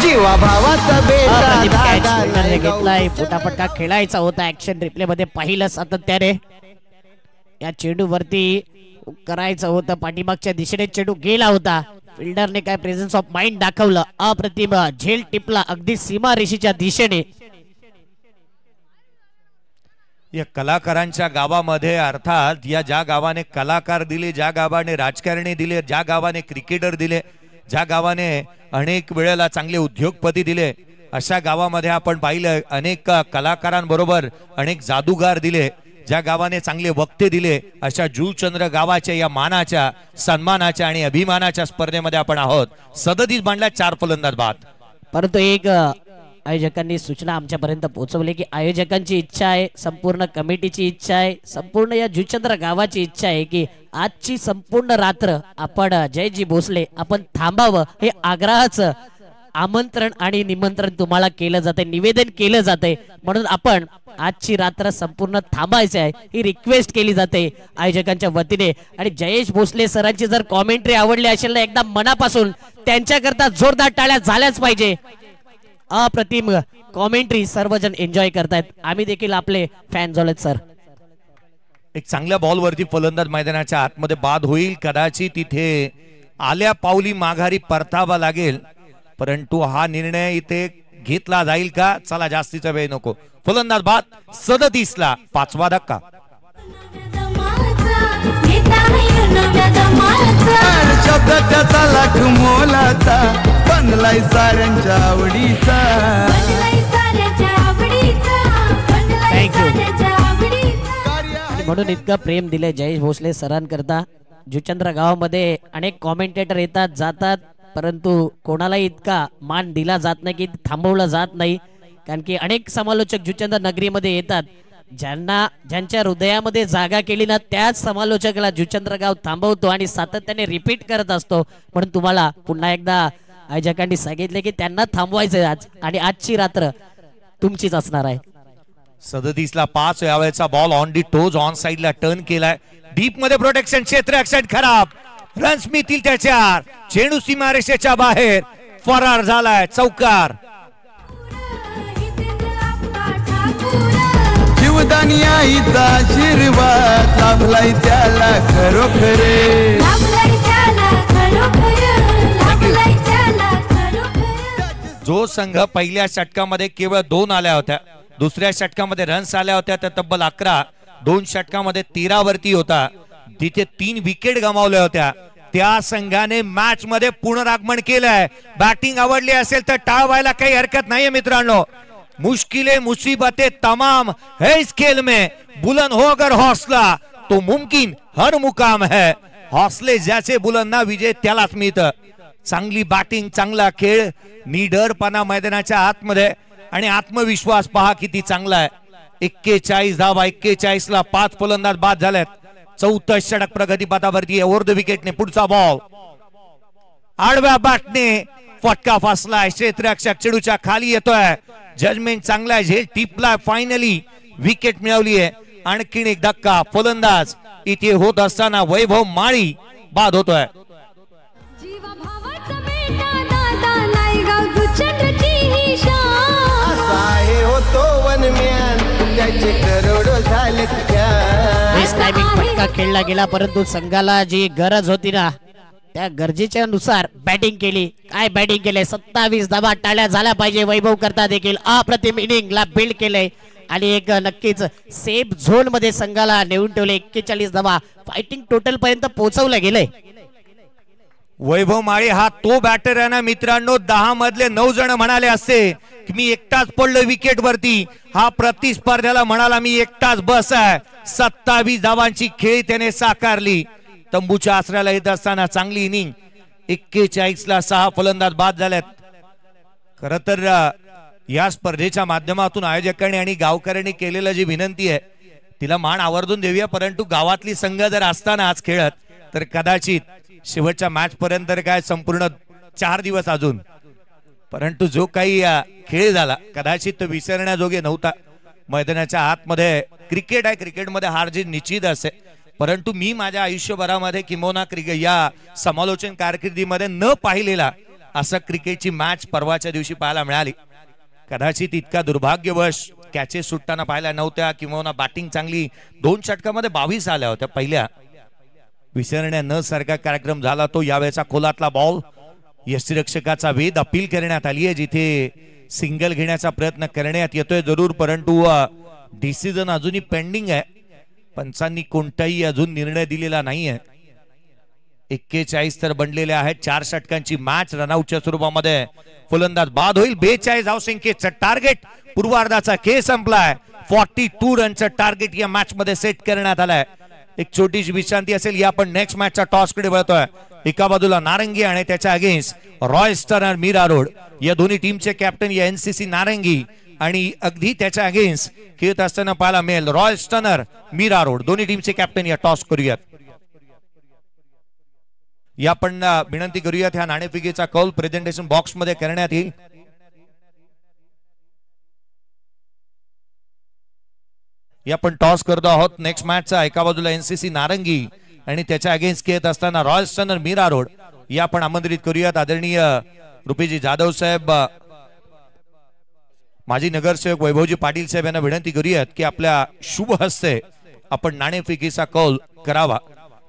जीवा भावाचा बेटा घेतलाय, फटाफटका खेळायचा होता. ऍक्शन रिप्ले मध्ये पाहिलं सातत्याने, या चेंडू वरती करायचं होतं, पाठीमागच्या दिशेने चेंडू गेला होता. फिल्डरने काय प्रेझेन्स ऑफ माइंड दाखवलं, अप्रतिम झेल टिपला अगदी सीमा रेषेच्या दिशेने. या कलाकारांच्या गावामध्ये, अर्थात या ज्या गावाने कलाकार दिले, ज्या गावाने राजकारणी दिले, ज्या गावाने क्रिकेटर दिले, ज्या गावाने अनेक वेळेला चांगले उद्योगपती दिले, अशा गावामध्ये आपण पाहिलं अनेक कलाकारांबरोबर अनेक जादूगार दिले, ज्या गावाने चांगले वक्ते दिले, अशा जुळचंद्र गावाच्या या मानाच्या, सन्मानाच्या आणि अभिमानाच्या स्पर्धेमध्ये आपण आहोत. 37 बांधल्या, 4 फलंदाज बाद. परंतु एक आयोजकांनी सूचना आमच्यापर्यंत पोहोचवली की आयोजकांची इच्छा आहे, संपूर्ण कमिटीची इच्छा आहे, संपूर्ण या जुचंद्र गावाची इच्छा आहे की आजची संपूर्ण रात्र आपण जयजी भोसले आपण थांबावं, हे आग्रहाचं आमंत्रण आणि निमंत्रण तुम्हाला केलं जाते, निवेदन केलं जाते, म्हणून आपण आजची रात्र संपूर्ण थांबायचे आहे ही रिक्वेस्ट केली जाते आयोजकांच्या वतीने। आणि जयेश भोसले सरांची जर कॉमेंट्री आवडली असेल ना एकदा मनापासून त्यांच्याकरता जोरदार टाळ्या झाल्याच पाहिजे। अप्रतिम कॉमेंट्री सर्वजण एन्जॉय करतायत, आम्ही देखील आपले फॅन झालोत सर। एक चांगल्या बॉलवरती फलंदाज मैदानाच्या आतमध्ये बाद होईल, कदाचित तिथे आल्या पावली माघारी परतावा लागेल, परंतु हा निर्णय इथे घेतला जाईल का? चला जास्तीचा वेळ नको, फलंदाज बाद 37 ला 5वा धक्का। शब्द त्याचा लाख मोलाचा बनलाय साऱ्यांच्या आवडीचा। म्हणून इतकं प्रेम दिले जयेश भोसले सरांकरता। जुचंद्र गावामध्ये अनेक कॉमेंटेटर येतात जातात, परंतु कोणालाही इतका मान दिला जात नाही की थांबवलं जात नाही, कारण की अनेक समालोचक जुचंद्र नगरीमध्ये येतात, ज्यांच्या हृदयामध्ये जागा केली ना त्याच समालोचकाला जुचंद्र गाव थांबवतो आणि सातत्याने रिपीट करत असतो। म्हणून तुम्हाला पुन्हा एकदा आयोजकांनी सांगितले की त्यांना थांबवायचं आज, आणि आजची रात्र तुमचीच असणार आहे। 37 ला 5 यावेळेचा ball on the toes on साइडला टर्न केलाय, डीप मध्ये प्रोटेक्शन, क्षेत्र ऍक्शन खराब, रन्स मिळतील त्याच्या, चेंडू सीमारेषेच्या बाहेर फरार झालाय, चौकार। जीवदानी आईचा आशीर्वाद लाभलाय त्याला खरोखरे। जो संघ पहिल्या षटकामध्ये केवळ 2 आल्या होत्या, दुसऱ्या षटकामध्ये रन्स आल्या होत्या त्या तब्बल 11, 2 षटकामध्ये 13 वरती होता, तिथे 3 विकेट गमावल्या होत्या, त्या संघाने मॅच मध्ये पुनरागमन केलंय। बॅटिंग आवडली असेल तर टाळ व्हायला काही हरकत नाहीये मित्रांनो। मुश्किलें मुसीबतें तमाम है इस खेल में, बुलंद हो अगर हौसला तो मुमकिन हर मुकाम है। हौसले ज्याचे बुलंद ना विजय त्यालाच मिळतं। चांगली बॅटिंग, चांगला खेळ, निडरपणा मैदानाच्या आतमध्ये आणि आत्मविश्वास पहा किती चांगला आहे। 41 धावा, 41 ला 5 फलंदाज बाद झालेत, 34 षटक प्रगतीपथावरती ओव्हर द विकेटने पुढचा बॉल, आडव्या बॅटने फटका फसलाय, क्षेत्ररक्षक चेंडूच्या खाली येतोय, जजमेंट चांगला आहे, झेल टिपला, फायनली विकेट मिळवली आहे। आणखीन एक धक्का, फलंदाज इथे होत असताना वैभव माळी बाद होतोय। फटका खेळला गेला, परंतु संघाला जी गरज होती ना त्या गरजेच्या नुसार बॅटिंग केली। काय बॅटिंग केले, 27 धावा, टाळ्या झाल्या पाहिजे वैभव करता देखील अप्रतिम इनिंगला बिल्ड केले आणि एक नक्कीच सेफ झोन मध्ये संघाला नेऊन ठेवले। 41 धावा फायटिंग टोटल पर्यंत पोहोचवलं गेले। वैभव माळी हा तो बॅटर आहे ना मित्रांनो, 10 मधले 9 जण म्हणाले असते की मी एकटाच पडलो विकेट वरती, हा प्रतिस्पर्ध्याला म्हणाला मी एकटाच बस आहे। 27 धावांची खेळी त्याने साकारली, तंबूच्या आसऱ्याला येत असताना चांगली इनिंग। 41 ला 6 फलंदाज बाद झालेत। खर तर या स्पर्धेच्या माध्यमातून आयोजकांनी आणि गावकऱ्यांनी केलेलं जी विनंती आहे तिला मान आवर्जून देऊया, परंतु गावातली संघ जर असताना आज खेळत तर कदाचित शेवटच्या मॅच पर्यंत काय संपूर्ण 4 दिवस अजून, परंतु जो काही खेळ झाला कदाचित तो विसरण्याजोगे नव्हता। मैदानाच्या आतमध्ये क्रिकेट आहे, क्रिकेटमध्ये हार जीत निश्चित असते, परंतु मी माझ्या आयुष्यभरामध्ये किंबहुना क्रिकेट या समालोचन कारकिर्दीमध्ये न पाहिलेला असं क्रिकेटची मॅच परवाच्या दिवशी पाहायला मिळाली। कदाचित इतका दुर्भाग्यवश कॅचेस सुटताना पाहायला नव्हत्या, किंबहुना बॅटिंग चांगली, 2 षटकामध्ये 22 आल्या होत्या पहिल्या। विसरण्या न सारखा कार्यक्रम झाला तो। यावेळेचा खोलातला बॉल, यष्टिरक्षकाचा वेध अपील करण्यात आली आहे, जिथे सिंगल घेण्याचा प्रयत्न करण्यात येतोय जरूर, परंतु डिसिजन अजूनही पेंडिंग आहे, पंचांनी कोणताही अजून निर्णय दिलेला नाहीये। 41 तर बनलेले आहेत, 4 षटकांची मॅच रनआउटच्या स्वरूपामध्ये फलंदाज बाद होईल। 42 धावसंख्येचं टार्गेट, पूर्वार्धाचा खेळ संपलाय, 42 रनचं टार्गेट या मॅच मध्ये सेट करण्यात आलाय। एक छोटीशी विश्रांती असेल, या आपण नेक्स्ट मॅचच्या टॉस कडे वळतोय। एका बाजूला नारंगी आणि त्याच्या against Royal Stunner Mira Road. या दोन्ही टीमचे कॅप्टन या एनसीसी नारंगी आणि अगदी त्याच्या अगेन्स्ट खेळत असताना पाहायला मिळेल रॉय स्टनर मीरा रोड. दोन्ही टीमचे कॅप्टन या टॉस करूयात. या पण विनंती करूयात ह्या नाणेफेकीचा कौल प्रेझेंटेशन बॉक्स मध्ये करण्यात येईल. या पण टॉस करतो आहोत नेक्स्ट मॅचचा. एका बाजूला एनसीसी नारंगी आणि त्याच्या अगेन्स्ट खेळत असताना रॉयल स्टनर मीरा रोड. या पण आमंत्रित करूयात आदरणीय रुपीजी जाधव साहेब, माजी नगरसेवक वैभवजी पाटील साहेब यांना विनंती करूयात की आपल्या शुभ हस्ते आपण नाणेफेकीचा कौल करावा.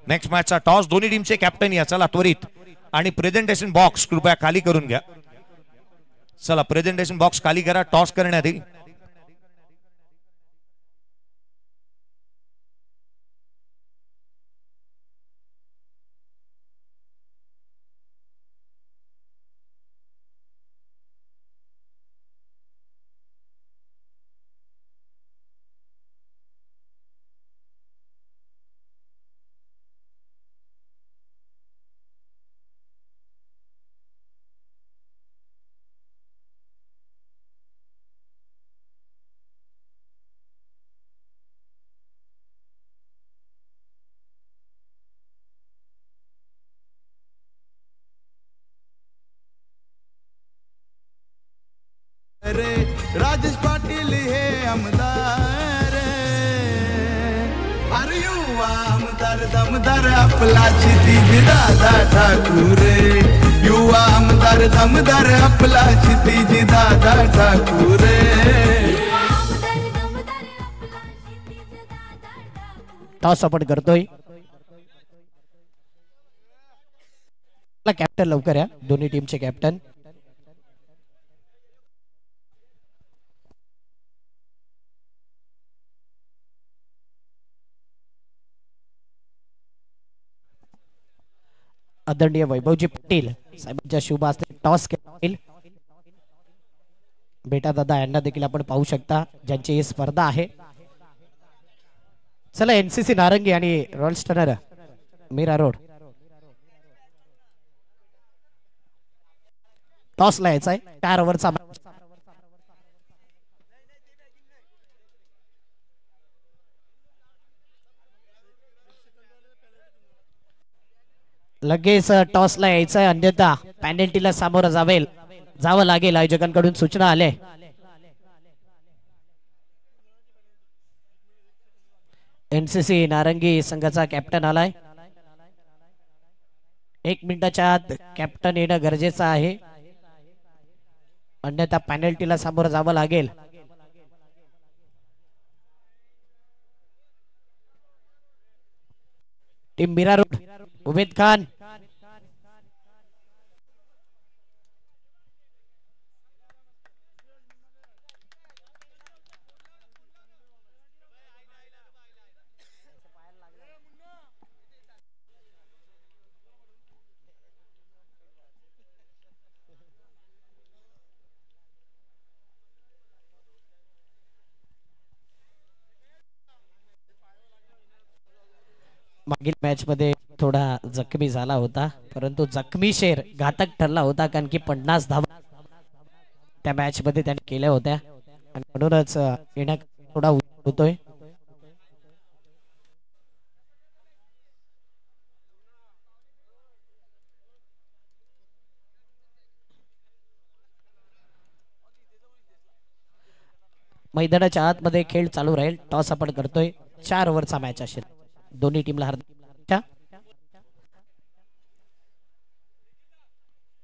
नेक्स्ट मॅचचा टॉस दोन्ही टीमचे कॅप्टन या. चला त्वरित आणि प्रेझेंटेशन बॉक्स कृपया खाली करून घ्या. चला प्रेझेंटेशन बॉक्स खाली करा. टॉस करण्यात येईल. रे राजेश पाटील हे आमदार, अरे युवा आमदार दमदार आपला क्षितिज दादा ठाकूर. युवा आमदार दमदार आपला क्षितिज दादा ठाकूर. टॉस आपण करतोय. कॅप्टन लवकर या. दोन्ही टीमचे कॅप्टन आदरणीय वैभवजी पाटील साहेबांच्या शुभ हस्ते टॉस केला. बेटा दादा यांना देखील आपण पाहू शकता ज्यांची ही स्पर्धा आहे. चला एनसीसी नारंगी आणि Royal Stunner Mira Road toss ला यायचा आहे. 4 ओव्हरचा लगेच टॉसला यायचं आहे, अन्यथा पेनल्टीला सामोरं जावं लागेल. आयोजकांकडून सूचना आल्या. एनसीसी नारंगी संघाचा कॅप्टन आलाय. 1 मिनिटाच्या आत कॅप्टन येणं गरजेचं आहे, अन्यथा पेनल्टीला सामोरं जावं लागेल. टीम मीरा रोड उमेद खान मागील मॅच मध्ये थोडा जखमी झाला होता, परंतु जखमी शेर घातक ठरला होता कारण की 50 धावा त्या मॅच मध्ये त्याने केल्या होत्या आणि म्हणूनच येण्यात थोडा होतोय. मैदानाच्या आतमध्ये खेळ चालू राहील. टॉस आपण करतोय. 4 ओव्हरचा मॅच असेल. दोन्ही टीमला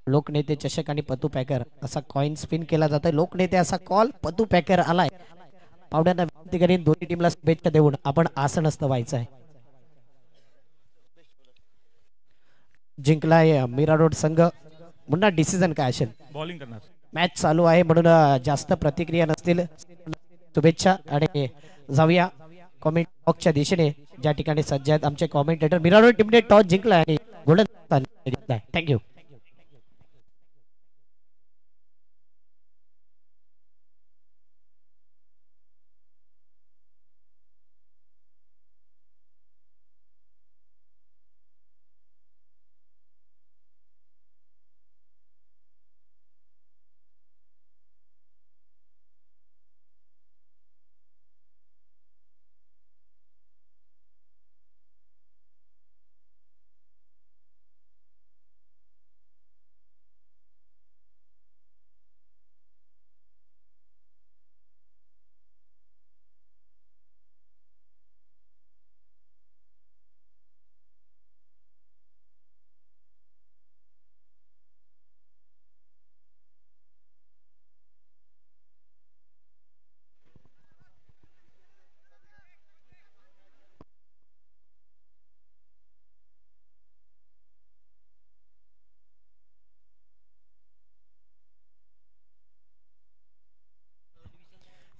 लोकनेते चषक आणि पतू पॅकर असा कॉइन स्पिन केला जातोय. लोकनेते असा कॉल, पतू पॅकर आलाय. पाहुण्यांना विनंती करीन दोन्ही टीमला शुभेच्छा देऊन आपण आसनस्थ व्हायचं आहे. जिंकलाय मीरा रोड संघ. पुन्हा डिसिजन काय असेल? बॉलिंग करणार. मॅच चालू आहे म्हणून जास्त प्रतिक्रिया नसतील. शुभेच्छा आणि जाऊया कॉमेंट बॉक्सच्या दिशेने ज्या ठिकाणी सज्ज आहेत आमचे कॉमेंटेटर. मीरा रोड टीमने टॉस जिंकला आणि गोलंदाज घेतलाय. थँक्यू.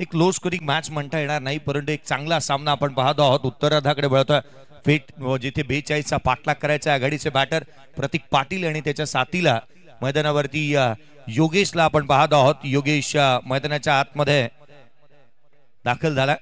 एक लो स्कोरिंग मॅच म्हणता येणार नाही, परंतु एक चांगला सामना आपण पाहतो आहोत. उत्तरार्धाकडे वळतोय फेट, जिथे 42चा पाठलाग करायचा आघाडीचे बॅटर प्रतीक पाटील आणि त्याच्या साथीला मैदानावरती योगेशला आपण पाहतो आहोत. योगेश मैदानाच्या आतमध्ये दाखल झाला.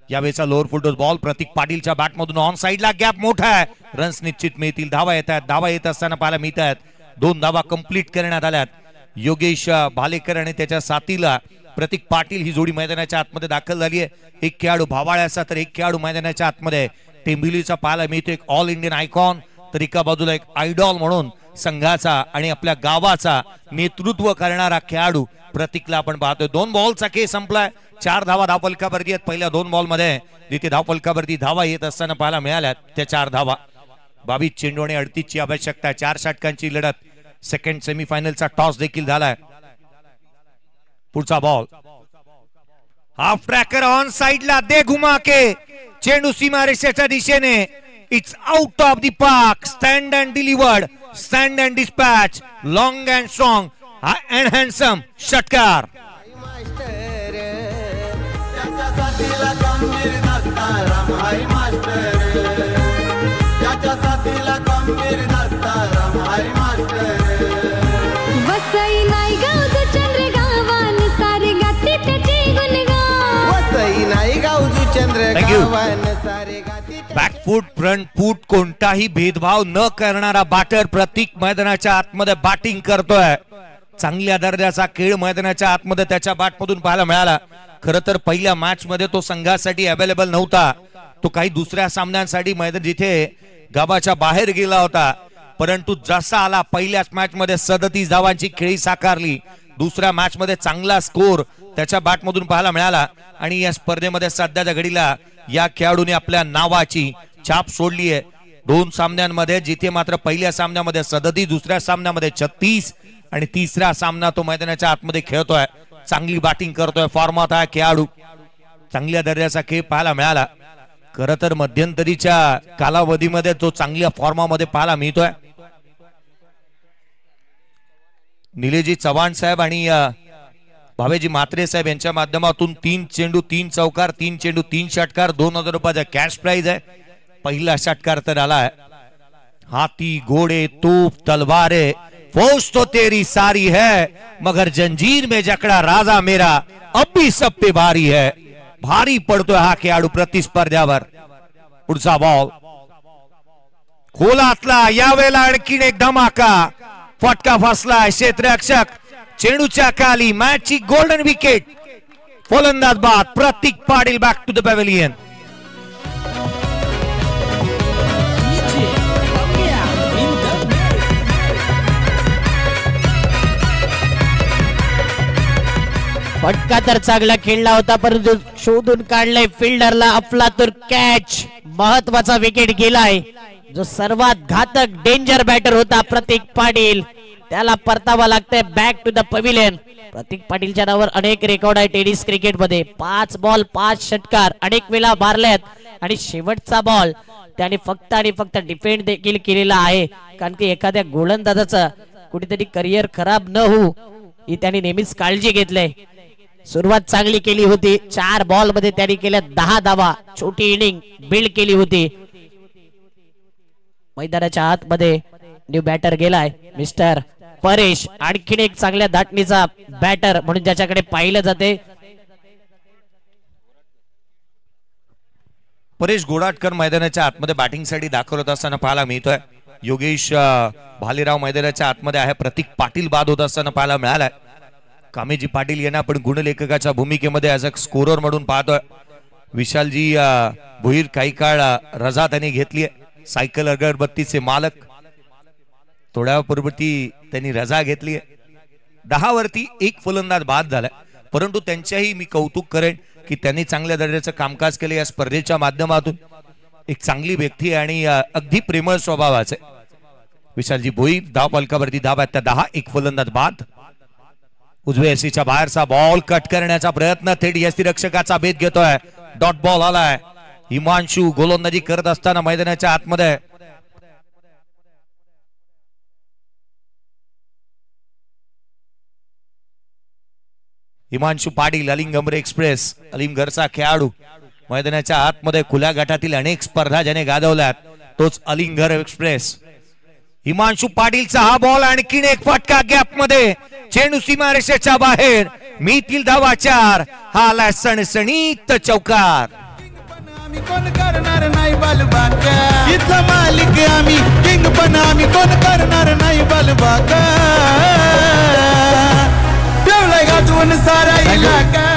यावेळेचा लोअर फुलटॉस बॉल प्रतीक पाटीलच्या बॅटमधून ऑन साइडला गॅप मोठा आहे. रन्स निश्चित मिळतील. धावा येत आहेत. धावा येत असताना पाहायला मिळत आहेत. 2 धावा कंप्लीट करण्यात आल्यात. योगेश भालेकर आणि त्याच्या साथीला प्रतीक पाटील ही जोडी मैदानाच्या आतमध्ये दाखल झाली आहे. एक खेळाडू भावाळ्याचा तर एक खेळाडू मैदानाच्या आतमध्ये टेंबिलीचा पाहायला मिळतो. एक ऑल इंडियन आयकॉन तर एका बाजूला एक आयडॉल म्हणून संघाचा आणि आपल्या गावाचा नेतृत्व करणारा खेळाडू प्रतीकला आपण पाहतोय. 2 बॉलचा खेळ संपलाय. 4 धावा धावफलकावरती आहेत. पहिल्या 2 बॉलमध्ये जिथे धावफलकावरती धावा येत असताना पाहायला मिळाल्यात त्या 4 धावा. 22 चेंडू आणि 38 ची आवश्यकता. 4 षटकांची लढत. सेकंड सेमीफायनलचा टॉस देखील झालाय. पुढचा बॉल हाफ ट्रॅकर ऑन साइडला दे घुमा के चेंडू सीमारेषेच्या दिशेने. It's out of the park. Stand and delivered. Stand and dispatch. Long and strong and handsome षटकार. वसई नाही गावचं चंद्र गावान सारे गाती त्याचे गुणगान. वसई नाही गावचं चंद्र गावान सारे गाती. बॅकफूट फ्रंट फूट कोणताही भेदभाव न करणारा बॅटर प्रतीक मैदानाच्या आतमध्ये बॅटिंग करतोय. चांगल्या दर्जाचा खेळ मैदानाच्या आतमध्ये त्याच्या बॅटमधून पाहायला मिळाला. खरं तर पहिल्या मॅच मध्ये तो संघासाठी अवेलेबल नव्हता. तो काही दुसऱ्या सामन्यांसाठी मैदान जिथे गावाच्या बाहेर गेला होता, परंतु जसा आला पहिल्याच मॅच मध्ये 37 धावांची खेळी साकारली. दुसऱ्या मॅच मध्ये चांगला स्कोर त्याच्या बॅटमधून पाहायला मिळाला आणि या स्पर्धेमध्ये सध्याच्या घडीला या खेळाडूने आपल्या नावाची छाप सोडली आहे. 2 सामन्यांमध्ये जिथे मात्र पहिल्या सामन्यामध्ये 37, दुसऱ्या सामन्यामध्ये 36 आणि तिसरा सामना तो मैदानाच्या आतमध्ये खेळतोय. चांगली बॅटिंग करतोय. फॉर्मात हा खेळाडू. चांगल्या दर्जाचा खेळ पाहायला मिळाला. खरं तर मध्यंतरीच्या कालावधीमध्ये तो चांगल्या फॉर्मामध्ये पाहायला मिळतोय. निलेजी चव्हाण साहेब आणि भावेजी म्हात्रे साहेब यांच्या माध्यमातून 3 चेंडू 3 चौकार 3 चेंडू 3 षटकार 2000 रुपयाचा कॅश प्राइज आहे. पहिला षटकार तर आलाय. हाथी घोड़े तोप तलवारे फौज तो तेरी सारी है मगर जंजीर में जकड़ा राजा मेरा अब भी सब पे भारी है. भारी पडतोय हा खेळाडू प्रतिस्पर्ध्यावर. पुढचा बॉल खोलातला. यावेळेला आणखीन एक धमाका. फटका फसलाय. क्षेत्ररक्षक चेंडूच्या खाली. मॅचची गोल्डन विकेट. फलंदाज बाद Pratik Patil. Back to the pavilion. फटका तर चांगला खेळला होता, परंतु शोधून काढलाय फिल्डरला अफलातून कॅच. महत्वाचा विकेट गेलाय. जो सर्वात घातक डेंजर बॅटर होता प्रतीक पाटील, त्याला परतावा लागतंय बॅक टू द पॅव्हेलियन. प्रतीक पाटीलच्या नावावर अनेक रेकॉर्ड आहे टेनिस क्रिकेट मध्ये. 5 बॉल 5 षटकार अनेक वेळा मारल्यात आणि शेवटचा बॉल त्याने फक्त आणि फक्त डिफेंड देखील केलेला आहे. कारण की एखाद्या गोलंदाजाचं कुठेतरी करिअर खराब न होऊ ही त्याने नेहमीच काळजी घेतली. सुरुवात चांगली केली होती. 4 बॉल मध्ये त्यांनी केल्या 10 धावा. छोटी इनिंग बिल्ड केली होती. मैदानाच्या आतमध्ये न्यू बॅटर गेलाय मिस्टर परेश. आणखीन एक चांगल्या धाटणीचा बॅटर म्हणून ज्याच्याकडे पाहिलं जाते. परेश गोडाटकर मैदानाच्या आतमध्ये बॅटिंग साठी दाखल होत असताना पाहायला मिळतोय. योगेश भालेराव मैदानाच्या आतमध्ये आहे. प्रतीक पाटील बाद होत असताना पाहायला मिळालाय. कामेजी पाटील यांना आपण गुणलेखकाच्या भूमिकेमध्ये ॲज अ स्कोरर म्हणून पाहतोय. विशालजी भोईर काही काळ रजा त्यांनी घेतली आहे. सायकल अगरबत्तीचे मालक. थोड्यापूर्वी त्यांनी रजा घेतली आहे. 10 वरती 1 फलंदाज बाद झालाय, परंतु त्यांच्याही मी कौतुक करेन की त्यांनी चांगल्या दर्जाचं कामकाज केले या स्पर्धेच्या माध्यमातून. एक चांगली व्यक्ती आणि अगदी प्रेमळ स्वभावाचे विशालजी भोईर. धाव फलकावरती धाव आहेत त्या 10. 1 फलंदाज बाद. उजव्या एसीच्या बाहेरचा बॉल कट करण्याचा प्रयत्न. थेट यष्टीरक्षकाचा भेद घेतोय. डॉट बॉल आलाय. हिमांशू गोलंदाजी करत असताना मैदानाच्या आतमध्ये हिमांशु पाटील अलिंगमरे एक्सप्रेस अलिमगरचा खेळाडू मैदानाच्या आतमध्ये खुल्या गटातील अनेक स्पर्धा ज्याने गाजवल्यात तोच अलिंगर एक्सप्रेस. हिमांशु पाटीलचा हा बॉल आणखीन एक फटका गॅप मध्ये चेंडू सीमारेषेच्या बाहेर मिळतील धावा 4. हा आला सणसणीत चौकार. आम्ही कोण करणार नाही बालबाका इथला मालिक आम्ही किंग पण आम्ही कोण करणार नाही बालबाका ठेवलाय गाजवून सारा इलाका.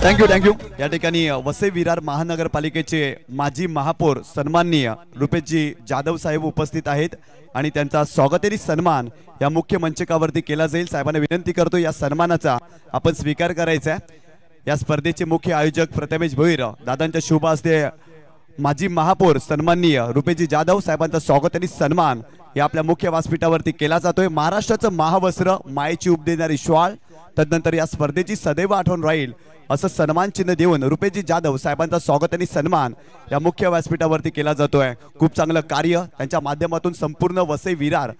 थँक्यू. या ठिकाणी वसई विरार महानगरपालिकेचे माजी महापौर सन्माननीय रुपेशजी जाधव साहेब उपस्थित आहेत आणि त्यांचा स्वागतेरी सन्मान या मुख्य मंचकावरती केला जाईल. साहेबांना विनंती करतो या सन्मानाचा आपण स्वीकार करायचा आहे. या स्पर्धेचे मुख्य आयोजक प्रथमेश भोईर दादांच्या शुभ हस्ते माजी महापौर सन्माननीय रुपेशजी जाधव साहेबांचा स्वागतेरी सन्मान या आपल्या मुख्य व्यासपीठावरती केला जातोय. महाराष्ट्राचं महावस्त्र मायेची उब देणारी श्वाळ तदनंतर या स्पर्धेची सदैव आठवण राहील असं सन्मान चिन्ह देऊन रुपेशजी जाधव साहेबांचा स्वागत आणि सन्मान या मुख्य व्यासपीठावरती केला जातोय. खूप चांगलं कार्य त्यांच्या माध्यमातून संपूर्ण वसई विरार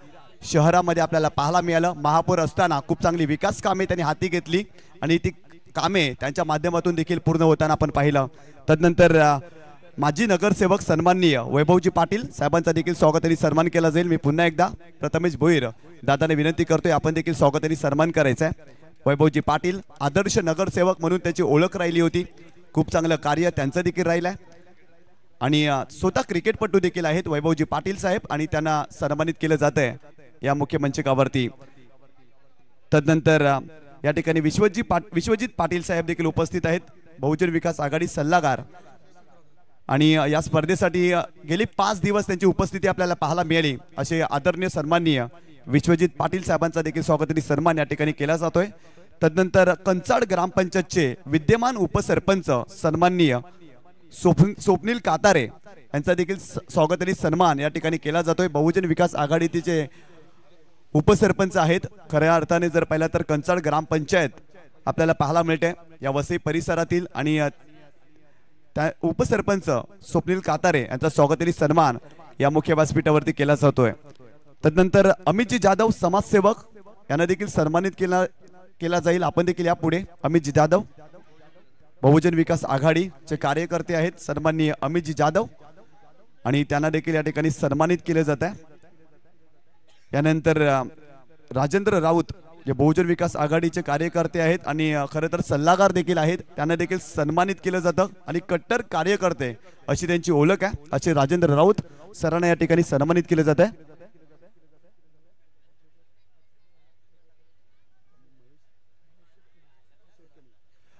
शहरामध्ये आपल्याला पाहायला मिळालं. महापौर असताना खूप चांगली विकास कामे त्यांनी हाती घेतली आणि ती कामे त्यांच्या माध्यमातून देखील पूर्ण होताना आपण पाहिलं. तदनंतर माजी नगरसेवक सन्माननीय वैभवजी पाटील साहेबांचा देखील स्वागत आणि सन्मान केला जाईल. मी पुन्हा एकदा प्रथमेश भोईर दादाने विनंती करतोय आपण देखील स्वागत आणि सन्मान करायचा आहे. वैभवजी पाटील आदर्श नगरसेवक म्हणून त्याची ओळख राहिली होती. खूप चांगलं कार्य त्यांचं देखील राहिलं आहे आणि स्वतः क्रिकेटपटू देखील आहेत वैभवजी पाटील साहेब आणि त्यांना सन्मानित केलं जात आहे या मुख्य मंचकावरती. तदनंतर या ठिकाणी विश्वजित पाटील साहेब देखील उपस्थित आहेत बहुजन विकास आघाडी सल्लागार आणि या स्पर्धेसाठी गेली 5 दिवस त्यांची उपस्थिती आपल्याला पाहायला मिळाली. असे आदरणीय सन्माननीय विश्वजित पाटील साहेबांचा देखील स्वागत आणि सन्मान या ठिकाणी केला जातोय. तदनंतर कंचाड ग्रामपंचायतचे विद्यमान उपसरपंच सन्माननीय स्वप्नील कातारे यांचा देखील स्वागत आणि सन्मान या ठिकाणी केला जातोय. बहुजन विकास आघाडीचे उपसरपंच आहेत. खऱ्या अर्थाने जर पाहिलं तर कंचाड ग्रामपंचायत आपल्याला पाहायला मिळते या वसई परिसरातील आणि त्या उपसरपंच स्वप्नील कातारे यांचा स्वागत आणि सन्मान या मुख्य व्यासपीठावरती केला जातोय. तदनंतर अमितजी जाधव समाजसेवक यांना देखील सन्मानित केला जाईल. आपण देखील या पुढे अमितजी जाधव बहुजन विकास आघाडीचे कार्यकर्ते आहेत सन्माननीय अमितजी जाधव आणि त्यांना देखील या ठिकाणी सन्मानित केले जात आहे. यानंतर राजेंद्र राऊत जे बहुजन विकास आघाडीचे कार्यकर्ते आहेत आणि खरं तर सल्लागार देखील आहेत त्यांना देखील सन्मानित केलं जातं आणि कट्टर कार्यकर्ते अशी त्यांची ओळख आहे. असे राजेंद्र राऊत सरांना या ठिकाणी सन्मानित केले जात आहे.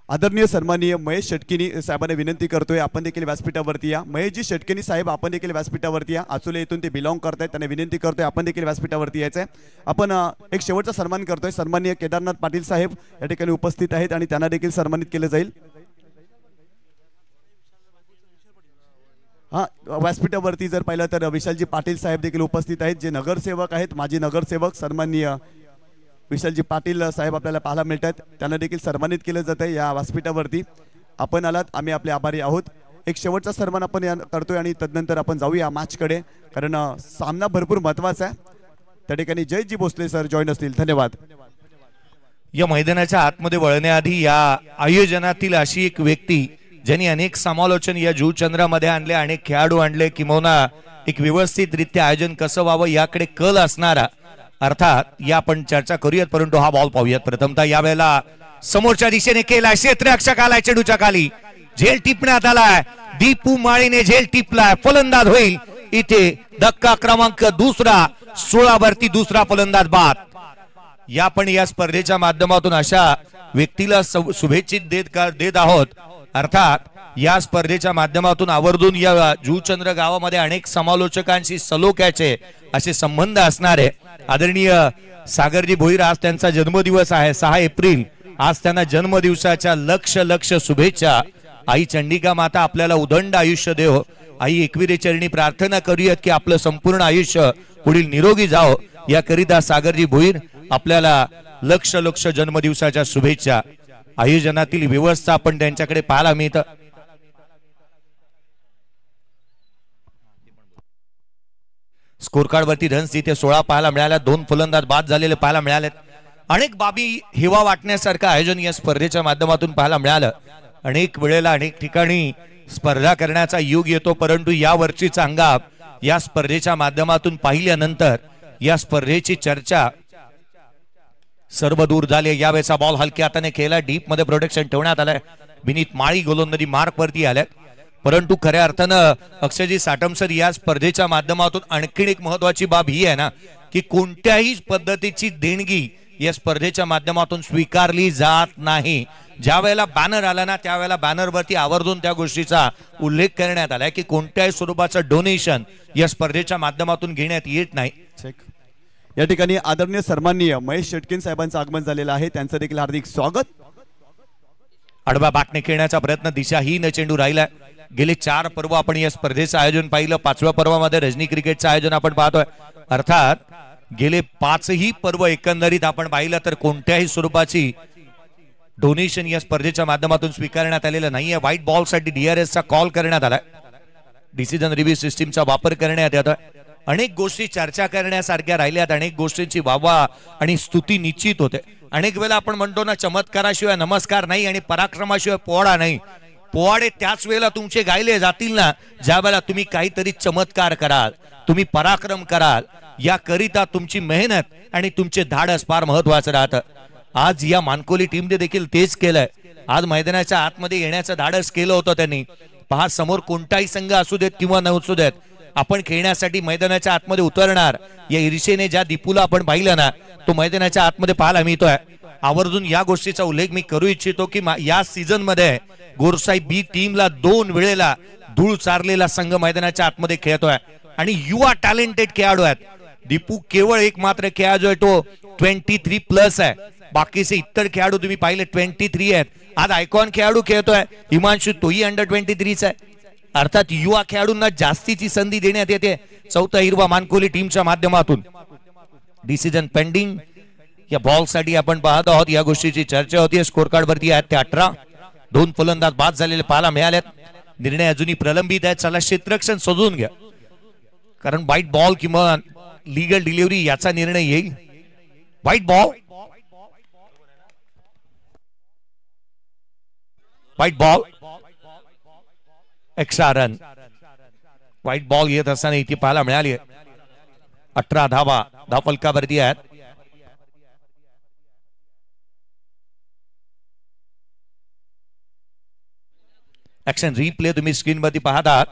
आदरणीय सन्माननीय महेश षटकिनी साहेबांना विनंती करतोय आपण देखील व्यासपीठावरती या. महेशजी षटकिनी साहेब आपण देखील व्यासपीठावरती या. आचोले येथून ते बिलॉंग करतायत त्यांना विनंती करतोय आपण देखील व्यासपीठावरती यायचंय. आपण एक शेवटचा सन्मान करतोय. सन्माननीय केदारनाथ पाटील साहेब या ठिकाणी उपस्थित आहेत आणि त्यांना देखील सन्मानित केलं जाईल. हा व्यासपीठावरती जर पाहिलं तर विशालजी पाटील साहेब देखील उपस्थित आहेत जे नगरसेवक आहेत माजी नगरसेवक सन्माननीय विशालजी पाटील साहेब आपल्याला पाहायला मिळतात त्यांना देखील सन्मानित केलं जात आहे या व्यासपीठावरती. आपण आलात आम्ही आपले आभारी आहोत. एक शेवटचा सन्मान आपण करतोय आणि तदनंतर आपण जाऊया मॅचकडे कारण सामना भरपूर महत्वाचा आहे. त्या ठिकाणी जयजी भोसले सर जॉईन असतील. धन्यवाद. या मैदानाच्या आतमध्ये वळण्याआधी या आयोजनातील अशी एक व्यक्ती ज्यांनी अनेक समालोचन या जुचंद्रामध्ये आणले अनेक खेळाडू आणले किंवा एक व्यवस्थितरित्या आयोजन कसं व्हावं याकडे कल असणारा अर्थात या आपण चर्चा करूयात परंतु हा बॉल पाहूयात. प्रथमतः यावेळेला समोरच्या दिशेने केला क्षेत्ररक्षक आलाय चेंडूच्या खाली झेल टिपण्यात आलाय. दीपू माळीने झेल टिपलाय फलंदाज होईल इथे धक्का क्रमांक दुसरा 16 वरती दुसरा फलंदाज बाद. या पण या स्पर्धेच्या माध्यमातून अशा व्यक्तीला शुभेच्छित देत आहोत. अर्थात या स्पर्धेच्या माध्यमातून आवर्जून या जुचंद्र गावामध्ये अनेक समालोचकांशी सलोख्याचे असे संबंध असणारे आदरणीय सागरजी भोईर आज त्यांचा जन्मदिवस आहे 6 एप्रिल. आज त्यांना जन्मदिवसाच्या लक्ष शुभेच्छा. आई चंडिका माता आपल्याला उदंड आयुष्य देव. आई एकविरे चरणी प्रार्थना करूयात की आपलं संपूर्ण आयुष्य पुढील निरोगी जावं. याकरिता सागरजी भोईर आपल्याला लक्ष जन्मदिवसाच्या शुभेच्छा. आयोजनातील व्यवस्था आपण त्यांच्याकडे पाहायला मिळतं. स्कोर कार्ड वरती रन्स इथे 16 पाहायला मिळाल्या. 2 फलंदाज बाद झालेले पाहायला मिळालेत. अनेक बाबी हेवा वाटण्यासारखं आयोजन या स्पर्धेच्या माध्यमातून पाहायला मिळालं. अनेक वेळेला अनेक ठिकाणी स्पर्धा करण्याचा योग येतो, परंतु या वर्षीचा हंगाम या स्पर्धेच्या माध्यमातून पाहिल्यानंतर या स्पर्धेची चर्चा सर्व दूर झाली. यावेळेचा बॉल हलक्या हाताने केला, डीप मध्ये प्रोटेक्शन ठेवण्यात आलंय. विनीत माळी गोलंदाजी मार्क वरती आल्या, परंतु खऱ्या अर्थानं अक्षयजी साटमसर या स्पर्धेच्या माध्यमातून आणखीन एक महत्वाची बाब ही आहे ना की कोणत्याही पद्धतीची देणगी या स्पर्धेच्या माध्यमातून स्वीकारली जात नाही. ज्या वेळेला बॅनर आला ना त्यावेळेला बॅनरवरती आवर्जून त्या गोष्टीचा उल्लेख करण्यात आलाय की कोणत्याही स्वरूपाचं डोनेशन या स्पर्धेच्या माध्यमातून घेण्यात येत नाही. या ठिकाणी आदरणीय सन्माननीय महेश शेटकिन साहेबांचं आगमन झालेलं आहे, त्यांचं देखील हार्दिक स्वागत. आडवा बाटणे खेळण्याचा प्रयत्न, दिशाहीन चेंडू राहिला. गेले 4 पर्व आपण या स्पर्धेचं आयोजन पाहिलं. 5व्या पर्वामध्ये रजनी क्रिकेटचं आयोजन आपण पाहतोय. अर्थात गेले 5ही पर्व एकंदरीत आपण पाहिलं तर कोणत्याही स्वरूपाची डोनेशन या स्पर्धेच्या माध्यमातून स्वीकारण्यात आलेलं नाहीये. व्हाईट बॉल साठी DRS चा कॉल करण्यात आलाय. डिसिजन रिव्ह्यू सिस्टीमचा वापर करण्यात येतोय. अनेक गोष्टी चर्चा करण्यासारख्या राहिल्यात, अनेक गोष्टींची वाहवा आणि स्तुती निश्चित होते. अनेक वेळेला आपण म्हणतो ना चमत्काराशिवाय नमस्कार नाही आणि पराक्रमाशिवाय पोवाडा नाही. पोवाडे त्याच वेळेला तुमचे गायले जातील ना ज्या वेळेला तुम्ही काहीतरी चमत्कार कराल, तुम्ही पराक्रम कराल. याकरिता तुमची मेहनत आणि तुमचे धाडस फार महत्वाचं राहतं. आज या मानकोली टीमने देखील तेच केलंय. आज मैदानाच्या आतमध्ये येण्याचं धाडस केलं होतं त्यांनी. पहा, समोर कोणताही संघ असू देत किंवा नसू देत, आपण खेळण्यासाठी मैदानाच्या आतमध्ये उतरणार. या ईर्षेने ज्या दीपूला आपण पाहिलं ना तो मैदानाच्या आतमध्ये पाहायला मिळतोय. आवर्जून या गोष्टीचा उल्लेख मी करू इच्छितो की या सीझन मध्ये गोरसाई बी टीमला 2 वेळेला धूळ चारलेला संघ मैदानाच्या आतमध्ये खेळतोय आणि युवा टॅलेंटेड खेळाडू आहेत. दीपू केवळ एक मात्र खेळाडू आहे, तो 23+ आहे. बाकीचे इतर खेळाडू तुम्ही पाहिले 23 आहेत. आज आयकॉन खेळाडू खेळतोय हिमांशू, तोही अंडर 23 आहे. अर्थात युवा खेळाडूंना जास्तीची संधी देण्यात येते चौथा हिरवा मानकोली टीमच्या माध्यमातून. डिसिजन पेंडिंग या बॉल साठी आपण पाहत आहोत. या गोष्टीची चर्चा होती. स्कोर कार्ड वरती आहेत ते 18. 2 फलंदाज बाद झालेले पाहायला मिळालेत. निर्णय अजूनही प्रलंबित आहे. चला क्षेत्ररक्षण शोधून घ्या, कारण व्हाईट बॉल किंवा लीगल डिलिव्हरी याचा निर्णय येईल. White ball, white ball, extra run. White ball येत असताना इथे पाहायला मिळाली. 18 धावा धावफलकावरती आहेत. ऍक्शन रिप्ले तुम्ही स्क्रीन वरती पाहत आहात.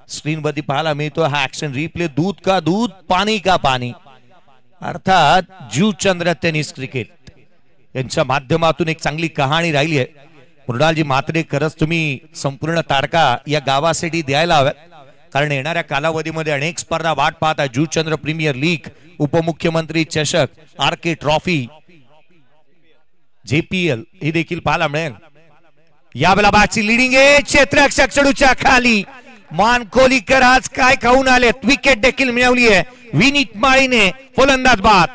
स्क्रीन वरती पाहायला मिळतो हा ऍक्शन रिप्ले. दूध का दूध, पाणी का पाणी, अर्थात जीवचंद्र टेनिस क्रिकेट यांच्या माध्यमातून एक चांगली कहाणी राहिली आहे. मृणालजी म्हात्रे, खरंच तुम्ही संपूर्ण तारका या गावासाठी द्यायला हव्यात, कारण येणाऱ्या कालावधीमध्ये अनेक स्पर्धा वाट पाहतात. जीवचंद्र प्रीमियर लीग, उपमुख्यमंत्री चषक, RK ट्रॉफी, JPL हे देखील पाहायला मिळेल. यावेळेला बाची लिडिंग आहे. क्षेत्ररक्षक चढूच्या खाली. मानकोलीकर आज काय खाऊन आलेत. विकेट देखील मिळवली आहे. विनीत माळीने फलंदाज बाद.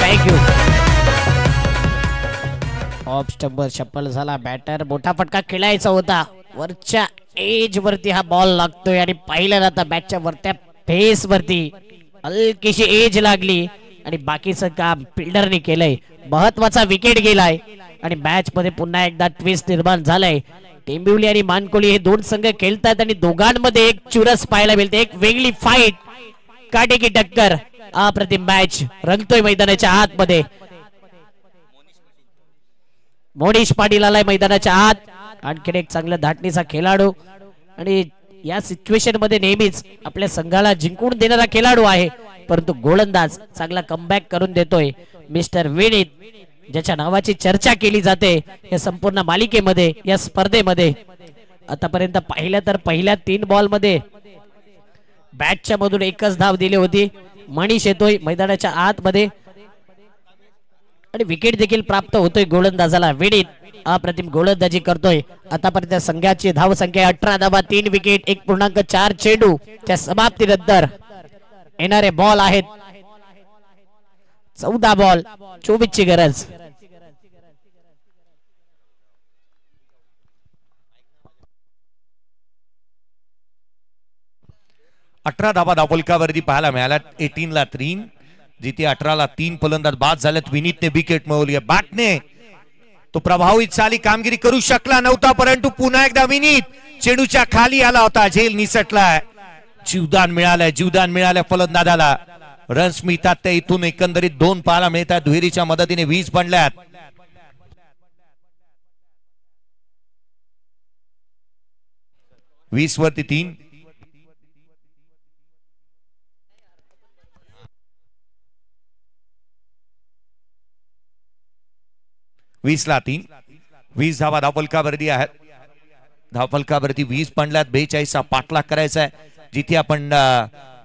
थँक्यू. ऑफ स्टंपर शप्पल झाला. बॅटर मोठा फटका खेळायचा होता. वरच्या एज वरती हा बॉल लागतोय आणि पाहिलं जातं बॅटच्या वरत्या फेस वरती हलकीशी एज लागली आणि बाकीचं काम फिल्डरने केलंय. महत्वाचा विकेट गेलाय आणि मॅच मध्ये पुन्हा एकदा ट्विस्ट निर्माण झालाय. टेंबिवली आणि मानकोली हे 2 संघ खेळतात आणि दोघांमध्ये एक चुरस पाहायला मिळते. एक वेगळी फाईट, काटेकी टक्कर. अप्रतिम मॅच रंगतोय मैदानाच्या आतमध्ये. मोनीश पाटील आलाय मैदानाच्या आत. आणखीन एक चांगला धाटणीचा खेळाडू आणि या सिच्युएशन मध्ये नेहमीच आपल्या संघाला जिंकून देणारा खेळाडू आहे, परंतु गोलंदाज चांगला कमबॅक करून देतोय मिस्टर विनीत, ज्याच्या नावाची चर्चा केली जाते या संपूर्ण मालिकेमध्ये, या स्पर्धेमध्ये. आतापर्यंत पाहिलं तर पहिल्या 3 बॉल मध्ये बॅटच्या मधून एकच धाव दिली होती. मनीष येतोय मैदानाच्या आत मध्ये आणि विकेट देखील प्राप्त होतोय गोलंदाजाला. विनीत अप्रतिम गोलंदाजी करतोय. आतापर्यंत संघाची धाव संख्या 18 धावा, 3 विकेट, 1.4 चेंडू. त्या समाप्तीनंतर येणारे बॉल आहेत 14 बॉल 24 ची गरज. 18 धावा धावफलकावरती पाहायला मिळाल्या. 18 ला 3, जिथे 18 ला 3 फलंदाज बाद झालेत. विनीतने विकेट मिळवली. बॅटने तो प्रभावित झाली, कामगिरी करू शकला नव्हता, परंतु पुन्हा एकदा विनीत चेंडूच्या खाली आला होता. झेल निसटलाय. जीवदान मिळालं फलंदाजाला. रन्स मिळतात त्या इथून एकंदरीत 2 पाहायला मिळतात. दुहेरीच्या मदतीने 20 बनल्यात. वीस वरती 3. ला 3. 20 धावा धावफलकावरती आहेत. धावफलकावरती 20 पडल्यात. 42चा पाठलाग करायचा आहे. जिथे आपण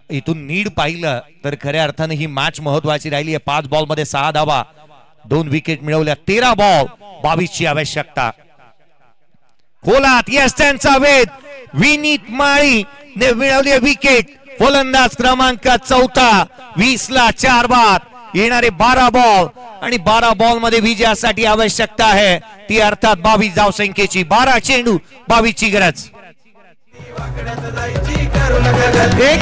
इथून नीड पाहिलं तर खऱ्या अर्थाने ही मॅच महत्वाची राहिली आहे. 5 बॉल मध्ये 6 धावा, 2 विकेट मिळवल्या. 13 बॉल 22ची आवश्यकता. खोलात यस्टनचा वेध. विनीत माळी ने मिळवली विकेट. फलंदाज क्रमांक 4. 20 ला 4 बाद. येणारे 12 बॉल आणि 12 बॉल मध्ये विजयासाठी आवश्यकता आहे ती अर्थात 22 धावसंख्येची. 12 चेंडू 22ची गरज.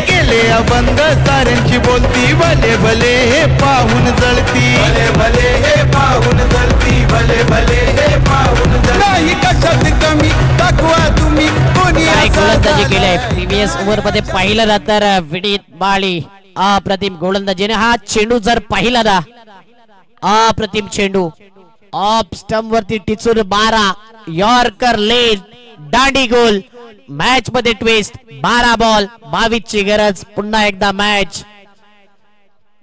केले अबंद साऱ्यांची बोलती. भले भले हे पाहून जळती. भले भले हे पाहून जळती. भले भले हे पाहून नाही कशात कमी दाखवा तुम्ही कोणी. काय गोलंदाजी केलंय प्रीवियस ओव्हर मध्ये पाहिलं ना तर विनीत माळी अप्रतिम गोलंदाजीने हा चेंडू जर पाहिला ना, अप्रतिम चेंडू ऑफ स्टंप वरती टिचून 12 यॉर्कर लेन दांडी गोल. मॅच मध्ये ट्विस्ट. 12 बॉल 22ची गरज. पुन्हा एकदा मॅच